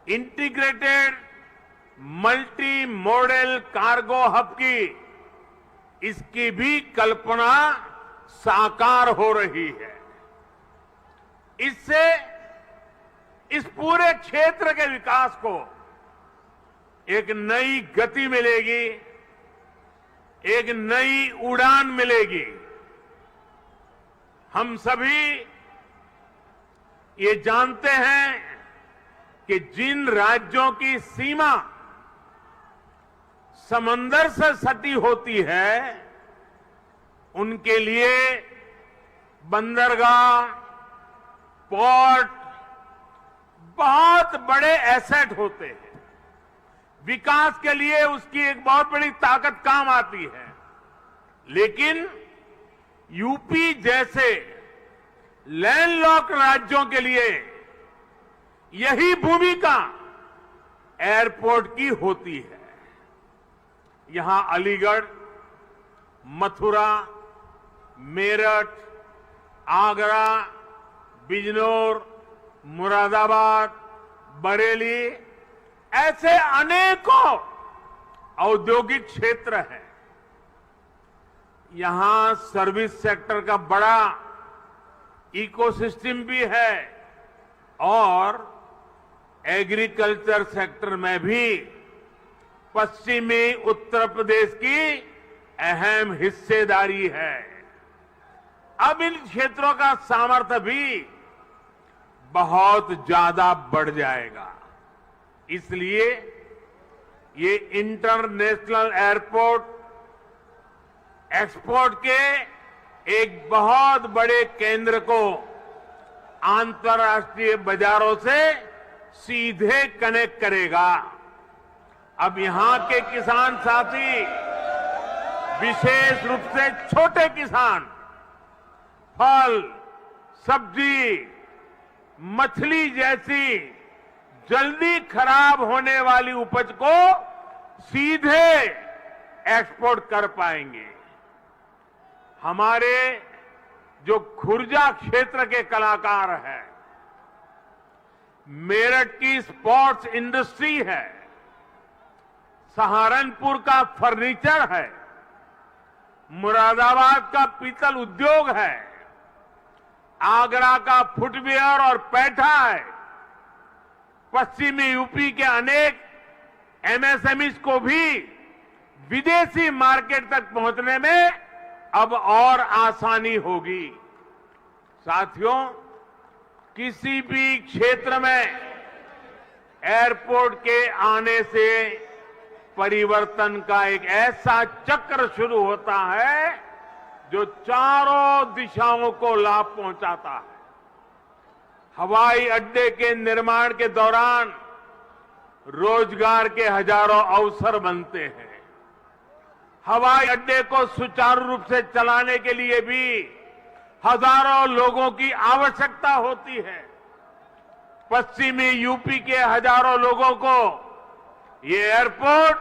Speaker 6: integrated multi modal cargo hub की इसकी भी कल्पना साकार हो रही है। इससे इस पूरे क्षेत्र के विकास को एक नई गति मिलेगी, एक नई उड़ान मिलेगी। हम सभी ये जानते हैं कि जिन राज्यों की सीमा समंदर से सटी होती है, उनके लिए बंदरगाह, पोर्ट बहुत बड़े एसेट होते हैं। विकास के लिए उसकी एक बहुत बड़ी ताकत काम आती है। लेकिन यूपी जैसे लैंडलॉक्ड राज्यों के लिए यही भूमिका एयरपोर्ट की होती है। यहां अलीगढ़, मथुरा, मेरठ, आगरा, बिजनौर, मुरादाबाद, बरेली ऐसे अनेकों औद्योगिक क्षेत्र हैं। यहां सर्विस सेक्टर का बड़ा इकोसिस्टम भी है और एग्रीकल्चर सेक्टर में भी पश्चिमी उत्तर प्रदेश की अहम हिस्सेदारी है। अब इन क्षेत्रों का सामर्थ्य भी बहुत ज्यादा बढ़ जाएगा। इसलिए ये इंटरनेशनल एयरपोर्ट एक्सपोर्ट के एक बहुत बड़े केंद्र को अंतर्राष्ट्रीय बाजारों से सीधे कनेक्ट करेगा। अब यहां के किसान साथी, विशेष रूप से छोटे किसान, फल, सब्जी, मछली जैसी जल्दी खराब होने वाली उपज को सीधे एक्सपोर्ट कर पाएंगे। हमारे जो खुर्जा क्षेत्र के कलाकार हैं, मेरठ की स्पोर्ट्स इंडस्ट्री है, सहारनपुर का फर्नीचर है, मुरादाबाद का पीतल उद्योग है, आगरा का फुटवियर और पैठा है, पश्चिमी यूपी के अनेक एमएसएमईज को भी विदेशी मार्केट तक पहुंचने में अब और आसानी होगी। साथियों, किसी भी क्षेत्र में एयरपोर्ट के आने से परिवर्तन का एक ऐसा चक्र शुरू होता है जो चारों दिशाओं को लाभ पहुंचाता है। हवाई अड्डे के निर्माण के दौरान रोजगार के हजारों अवसर बनते हैं। हवाई अड्डे को सुचारू रूप से चलाने के लिए भी हजारों लोगों की आवश्यकता होती है। पश्चिमी यूपी के हजारों लोगों को ये एयरपोर्ट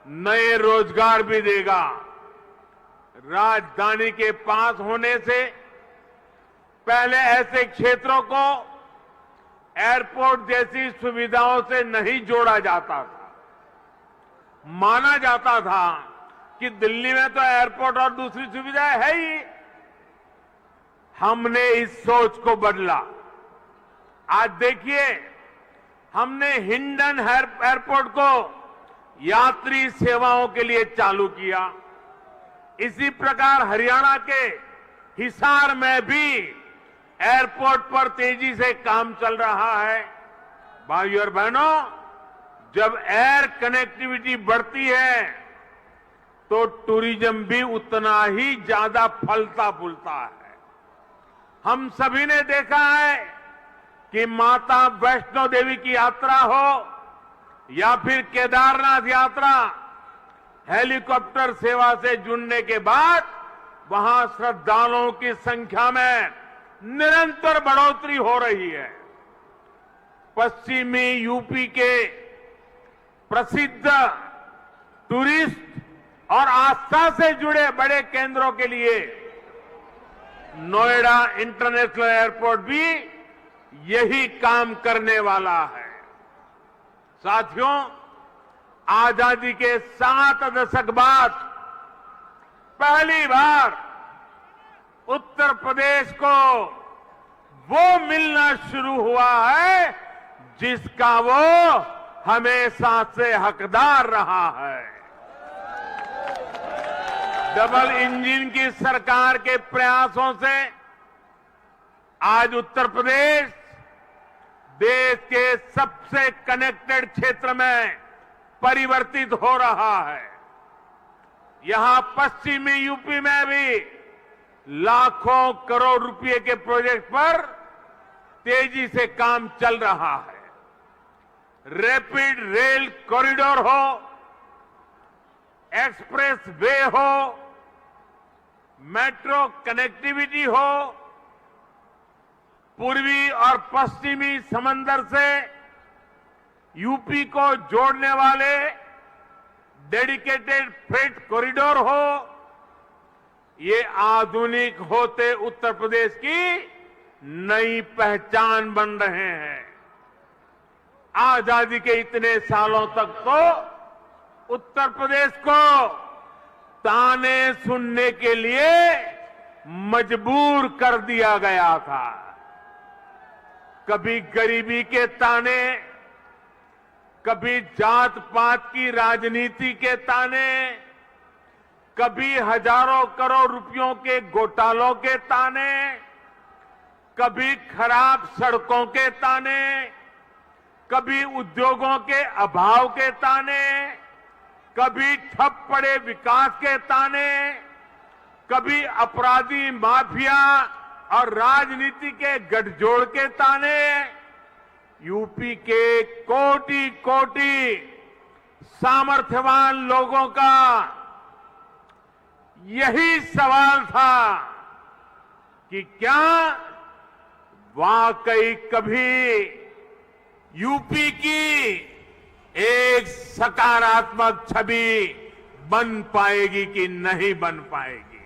Speaker 6: नए रोजगार भी देगा। राजधानी के पास होने से पहले ऐसे क्षेत्रों को एयरपोर्ट जैसी सुविधाओं से नहीं जोड़ा जाता था। माना जाता था कि दिल्ली में तो एयरपोर्ट और दूसरी सुविधाएं है ही। हमने इस सोच को बदला। आज देखिए, हमने हिंडन एयरपोर्ट को यात्री सेवाओं के लिए चालू किया। इसी प्रकार हरियाणा के हिसार में भी एयरपोर्ट पर तेजी से काम चल रहा है। भाइयों और बहनों, जब एयर कनेक्टिविटी बढ़ती है तो टूरिज्म भी उतना ही ज्यादा फलता फूलता है। हम सभी ने देखा है कि माता वैष्णो देवी की यात्रा हो या फिर केदारनाथ यात्रा, हेलीकॉप्टर सेवा से जुड़ने के बाद वहां श्रद्धालुओं की संख्या में निरंतर बढ़ोतरी हो रही है। पश्चिमी यूपी के प्रसिद्ध टूरिस्ट और आस्था से जुड़े बड़े केंद्रों के लिए नोएडा इंटरनेशनल एयरपोर्ट भी यही काम करने वाला है। साथियों, आजादी के 7 दशक बाद पहली बार उत्तर प्रदेश को वो मिलना शुरू हुआ है जिसका वो हमेशा से हकदार रहा है। डबल इंजन की सरकार के प्रयासों से आज उत्तर प्रदेश देश के सबसे कनेक्टेड क्षेत्र में परिवर्तित हो रहा है। यहां पश्चिमी यूपी में भी लाखों करोड़ रुपए के प्रोजेक्ट पर तेजी से काम चल रहा है। रैपिड रेल कॉरिडोर हो, एक्सप्रेस वे हो, मेट्रो कनेक्टिविटी हो, पूर्वी और पश्चिमी समंदर से यूपी को जोड़ने वाले डेडिकेटेड फ्रेट कॉरिडोर हो, ये आधुनिक होते उत्तर प्रदेश की नई पहचान बन रहे हैं। आजादी के इतने सालों तक तो उत्तर प्रदेश को ताने सुनने के लिए मजबूर कर दिया गया था। कभी गरीबी के ताने, कभी जात पात की राजनीति के ताने, कभी हजारों करोड़ रुपयों के घोटालों के ताने, कभी खराब सड़कों के ताने, कभी उद्योगों के अभाव के ताने, कभी ठप पड़े विकास के ताने, कभी अपराधी माफिया और राजनीति के गठजोड़ के ताने। यूपी के कोटि कोटि सामर्थ्यवान लोगों का यही सवाल था कि क्या वाकई कभी यूपी की एक सकारात्मक छवि बन पाएगी कि नहीं बन पाएगी।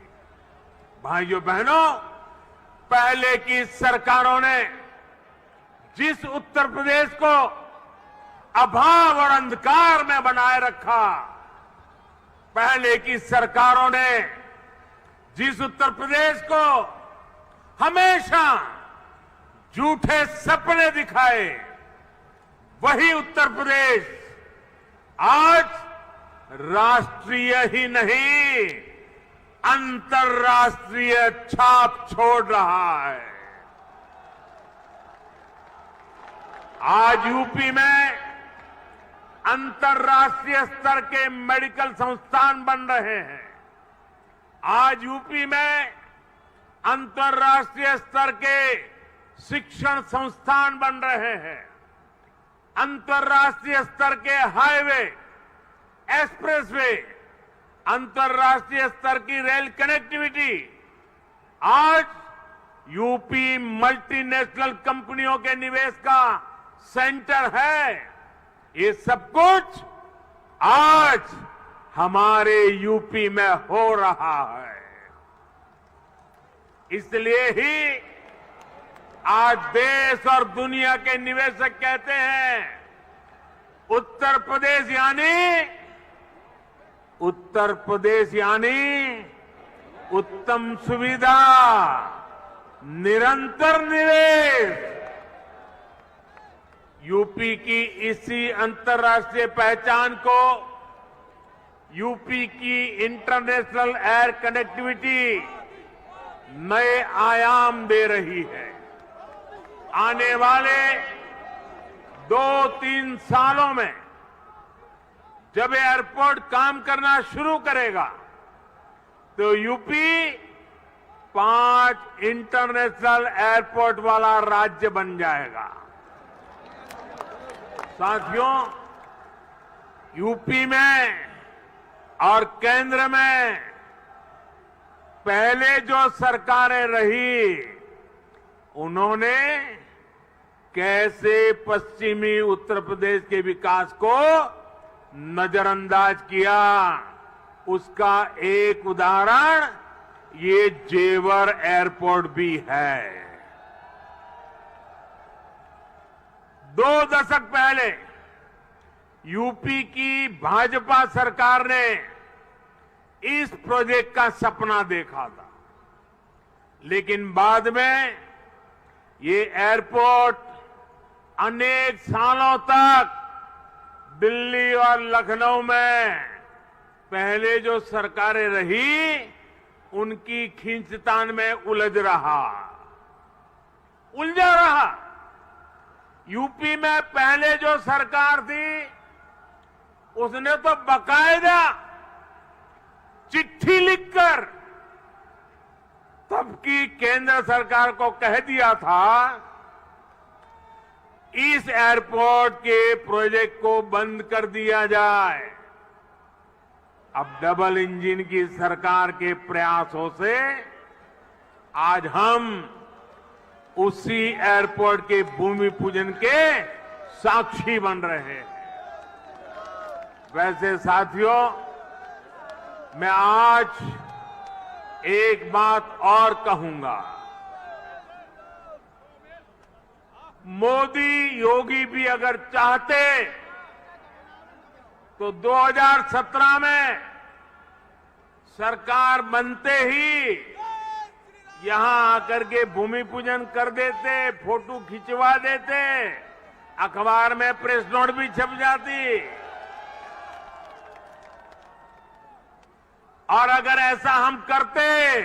Speaker 6: भाइयों बहनों, पहले की सरकारों ने जिस उत्तर प्रदेश को अभाव और अंधकार में बनाए रखा, पहले की सरकारों ने जिस उत्तर प्रदेश को हमेशा झूठे सपने दिखाए, वही उत्तर प्रदेश आज राष्ट्रीय ही नहीं अंतर्राष्ट्रीय छाप छोड़ रहा है। आज यूपी में अंतर्राष्ट्रीय स्तर के मेडिकल संस्थान बन रहे हैं। आज यूपी में अंतर्राष्ट्रीय स्तर के शिक्षण संस्थान बन रहे हैं। अंतर्राष्ट्रीय स्तर के हाईवे, एक्सप्रेसवे, अंतर्राष्ट्रीय स्तर की रेल कनेक्टिविटी। आज यूपी मल्टीनेशनल कंपनियों के निवेश का सेंटर है। ये सब कुछ आज हमारे यूपी में हो रहा है। इसलिए ही आज देश और दुनिया के निवेशक कहते हैं उत्तर प्रदेश यानी उत्तम सुविधा, निरंतर निवेश। यूपी की इसी अंतर्राष्ट्रीय पहचान को यूपी की इंटरनेशनल एयर कनेक्टिविटी नए आयाम दे रही है। आने वाले 2-3 सालों में जब एयरपोर्ट काम करना शुरू करेगा तो यूपी 5 इंटरनेशनल एयरपोर्ट वाला राज्य बन जाएगा। साथियों, यूपी में और केंद्र में पहले जो सरकारें रही, उन्होंने कैसे पश्चिमी उत्तर प्रदेश के विकास को नजरअंदाज किया, उसका एक उदाहरण ये जेवर एयरपोर्ट भी है। 2 दशक पहले यूपी की भाजपा सरकार ने इस प्रोजेक्ट का सपना देखा था, लेकिन बाद में ये एयरपोर्ट अनेक सालों तक दिल्ली और लखनऊ में पहले जो सरकारें रही, उनकी खींचतान में उलझा रहा। यूपी में पहले जो सरकार थी, उसने तो बकायदा चिट्ठी लिखकर तब की केंद्र सरकार को कह दिया था इस एयरपोर्ट के प्रोजेक्ट को बंद कर दिया जाए। अब डबल इंजन की सरकार के प्रयासों से आज हम उसी एयरपोर्ट के भूमि पूजन के साक्षी बन रहे हैं। वैसे साथियों, मैं आज एक बात और कहूंगा। मोदी योगी भी अगर चाहते तो 2017 में सरकार बनते ही यहां आकर के भूमि पूजन कर देते, फोटो खिंचवा देते, अखबार में प्रेस नोट भी छप जाती। और अगर ऐसा हम करते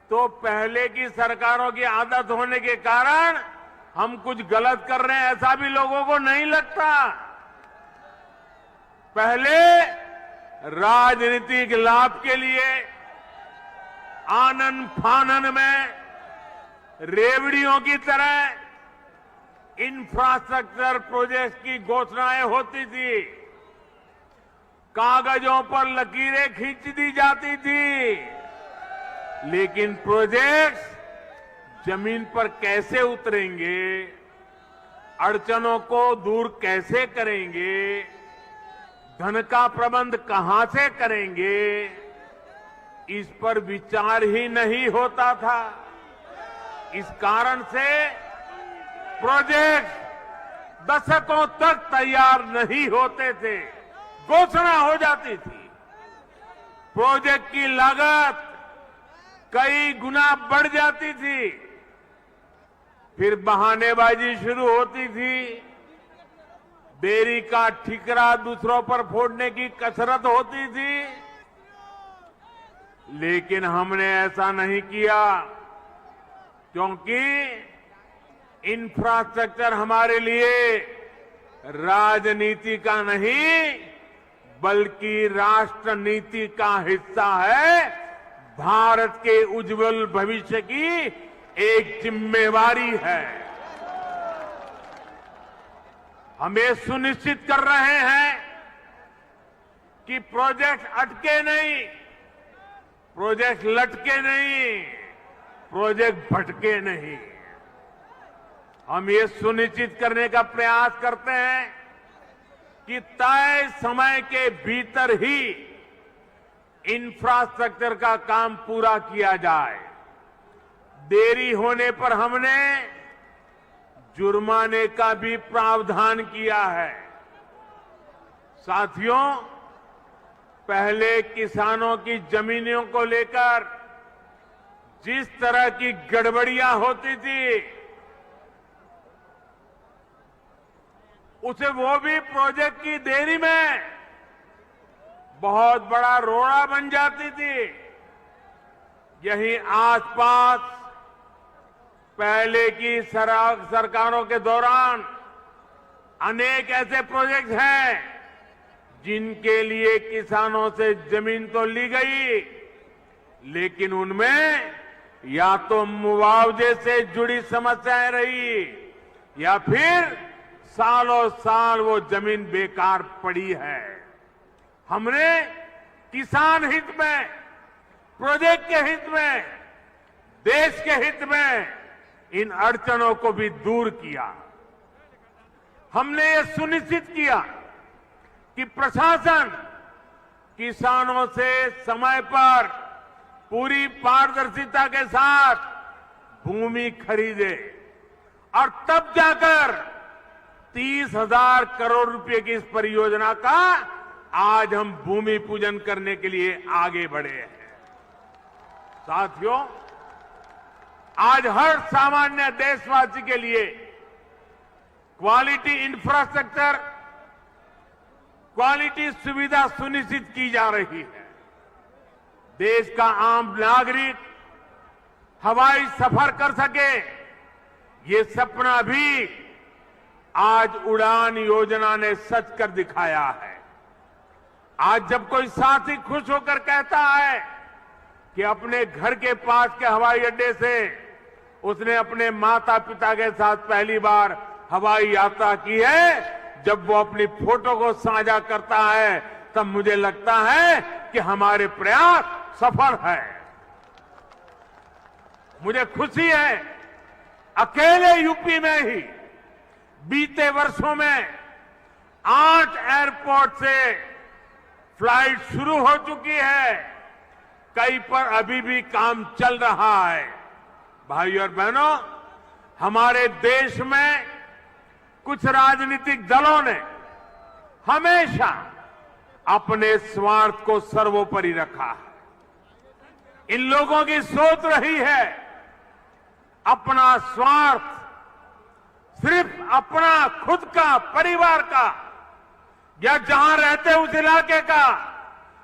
Speaker 6: तो पहले की सरकारों की आदत होने के कारण हम कुछ गलत कर रहे हैं ऐसा भी लोगों को नहीं लगता। पहले राजनीतिक लाभ के लिए आनन फानन में रेवड़ियों की तरह इंफ्रास्ट्रक्चर प्रोजेक्ट की घोषणाएं होती थी, कागजों पर लकीरें खींच दी जाती थी, लेकिन प्रोजेक्ट्स जमीन पर कैसे उतरेंगे, अड़चनों को दूर कैसे करेंगे, धन का प्रबंध कहां से करेंगे, इस पर विचार ही नहीं होता था। इस कारण से प्रोजेक्ट दशकों तक तैयार नहीं होते थे, घोषणा हो जाती थी। प्रोजेक्ट की लागत कई गुना बढ़ जाती थी, फिर बहानेबाजी शुरू होती थी, देरी का ठिकरा दूसरों पर फोड़ने की कसरत होती थी। लेकिन हमने ऐसा नहीं किया, क्योंकि इंफ्रास्ट्रक्चर हमारे लिए राजनीति का नहीं बल्कि राष्ट्र नीति का हिस्सा है। भारत के उज्जवल भविष्य की एक जिम्मेवारी है। हम ये सुनिश्चित कर रहे हैं कि प्रोजेक्ट अटके नहीं, प्रोजेक्ट लटके नहीं, प्रोजेक्ट भटके नहीं। हम ये सुनिश्चित करने का प्रयास करते हैं कि तय समय के भीतर ही इंफ्रास्ट्रक्चर का काम पूरा किया जाए। देरी होने पर हमने जुर्माने का भी प्रावधान किया है। साथियों, पहले किसानों की जमीनों को लेकर जिस तरह की गड़बड़ियां होती थी, उसे वो भी प्रोजेक्ट की देरी में बहुत बड़ा रोड़ा बन जाती थी। यही आसपास पहले की सरकारों के दौरान अनेक ऐसे प्रोजेक्ट हैं जिनके लिए किसानों से जमीन तो ली गई, लेकिन उनमें या तो मुआवजे से जुड़ी समस्याएं रही या फिर सालों साल वो जमीन बेकार पड़ी है। हमने किसान हित में, प्रोजेक्ट के हित में, देश के हित में इन अड़चनों को भी दूर किया। हमने ये सुनिश्चित किया कि प्रशासन किसानों से समय पर पूरी पारदर्शिता के साथ भूमि खरीदे और तब जाकर 30,000 करोड़ रुपए की इस परियोजना का आज हम भूमि पूजन करने के लिए आगे बढ़े हैं। साथियों, आज हर सामान्य देशवासी के लिए क्वालिटी इंफ्रास्ट्रक्चर, क्वालिटी सुविधा सुनिश्चित की जा रही है। देश का आम नागरिक हवाई सफर कर सके, ये सपना भी आज उड़ान योजना ने सच कर दिखाया है। आज जब कोई साथी खुश होकर कहता है कि अपने घर के पास के हवाई अड्डे से उसने अपने माता पिता के साथ पहली बार हवाई यात्रा की है, जब वो अपनी फोटो को साझा करता है तब मुझे लगता है कि हमारे प्रयास सफल है। मुझे खुशी है, अकेले यूपी में ही बीते वर्षों में 8 एयरपोर्ट से फ्लाइट शुरू हो चुकी है, कई पर अभी भी काम चल रहा है। भाइयों और बहनों, हमारे देश में कुछ राजनीतिक दलों ने हमेशा अपने स्वार्थ को सर्वोपरि रखा है। इन लोगों की सोच रही है अपना स्वार्थ, सिर्फ अपना खुद का, परिवार का, या जहां रहते उस इलाके का,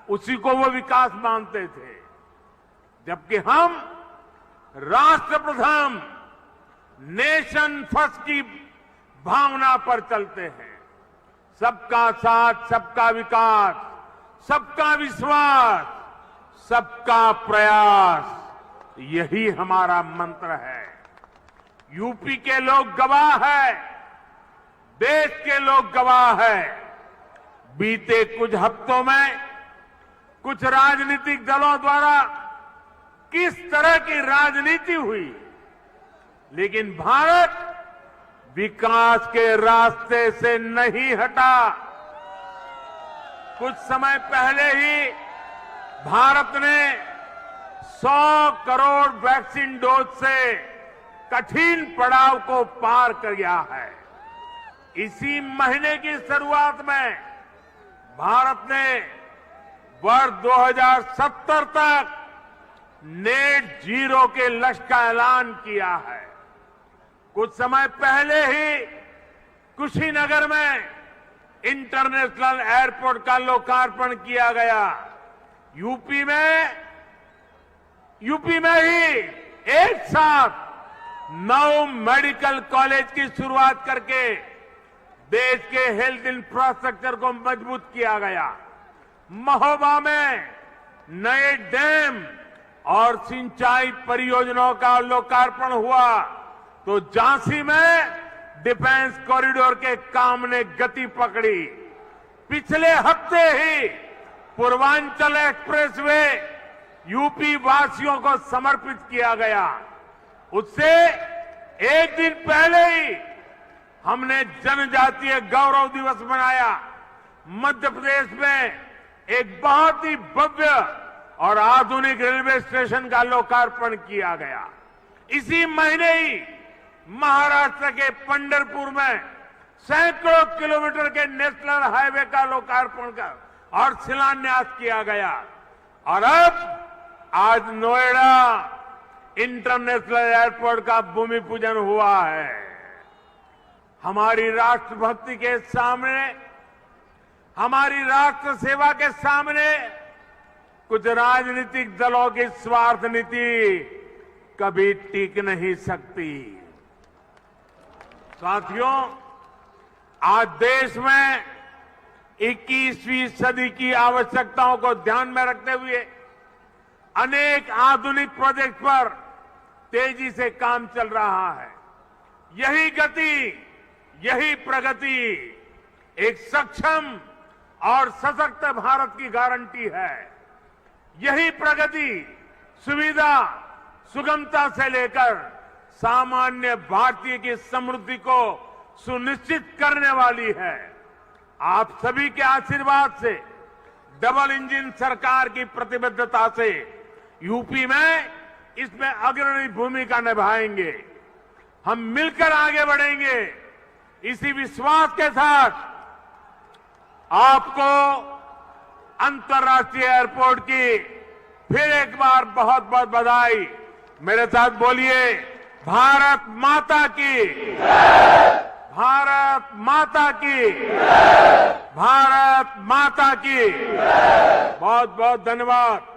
Speaker 6: उसी को वो विकास मानते थे। जबकि हम राष्ट्रप्रथम, नेशन फर्स्ट की भावना पर चलते हैं। सबका साथ, सबका विकास, सबका विश्वास, सबका प्रयास, यही हमारा मंत्र है। यूपी के लोग गवाह है, देश के लोग गवाह है। बीते कुछ हफ्तों में कुछ राजनीतिक दलों द्वारा किस तरह की राजनीति हुई, लेकिन भारत विकास के रास्ते से नहीं हटा। कुछ समय पहले ही भारत ने 100 करोड़ वैक्सीन डोज से कठिन पड़ाव को पार कर गया है। इसी महीने की शुरुआत में भारत ने वर्ष 2070 तक नेट जीरो के लक्ष्य का ऐलान किया है। कुछ समय पहले ही कुशीनगर में इंटरनेशनल एयरपोर्ट का लोकार्पण किया गया। यूपी में ही एक साथ 9 मेडिकल कॉलेज की शुरुआत करके देश के हेल्थ इंफ्रास्ट्रक्चर को मजबूत किया गया। महोबा में नए डैम और सिंचाई परियोजनाओं का लोकार्पण हुआ, तो झांसी में डिफेंस कॉरिडोर के काम ने गति पकड़ी। पिछले हफ्ते ही पूर्वांचल एक्सप्रेसवे यूपी वासियों को समर्पित किया गया। उससे एक दिन पहले ही हमने जनजातीय गौरव दिवस मनाया। मध्य प्रदेश में एक बहुत ही भव्य और आधुनिक रेलवे स्टेशन का लोकार्पण किया गया। इसी महीने ही महाराष्ट्र के पंढरपुर में सैकड़ों किलोमीटर के नेशनल हाईवे का लोकार्पण कर और शिलान्यास किया गया। और अब आज नोएडा इंटरनेशनल एयरपोर्ट का भूमि पूजन हुआ है। हमारी राष्ट्रभक्ति के सामने, हमारी राष्ट्र सेवा के सामने कुछ राजनीतिक दलों की स्वार्थ नीति कभी टिक नहीं सकती। साथियों, आज देश में 21वीं सदी की आवश्यकताओं को ध्यान में रखते हुए अनेक आधुनिक प्रोजेक्ट पर तेजी से काम चल रहा है। यही गति, यही प्रगति एक सक्षम और सशक्त भारत की गारंटी है। यही प्रगति सुविधा, सुगमता से लेकर सामान्य भारतीय की समृद्धि को सुनिश्चित करने वाली है। आप सभी के आशीर्वाद से, डबल इंजन सरकार की प्रतिबद्धता से यूपी में इसमें अग्रणी भूमिका निभाएंगे। हम मिलकर आगे बढ़ेंगे। इसी विश्वास के साथ आपको अंतर्राष्ट्रीय एयरपोर्ट की फिर एक बार बहुत बहुत बधाई। मेरे साथ बोलिए, भारत माता की, भारत माता की, भारत माता की। बहुत बहुत धन्यवाद।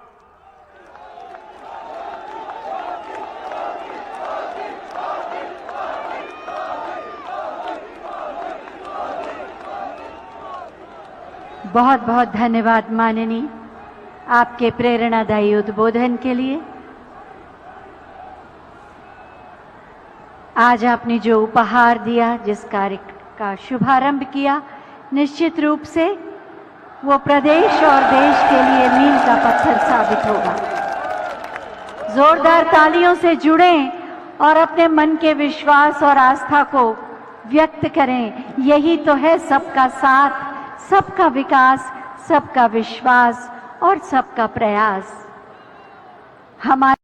Speaker 1: बहुत बहुत धन्यवाद माननीय, आपके प्रेरणादायी उद्बोधन के लिए। आज आपने जो उपहार दिया, जिस कार्य का शुभारंभ किया, निश्चित रूप से वो प्रदेश और देश के लिए मील का पत्थर साबित होगा। जोरदार तालियों से जुड़ें और अपने मन के विश्वास और आस्था को व्यक्त करें। यही तो है सबका साथ, सबका विकास, सबका विश्वास और सबका प्रयास। हमारे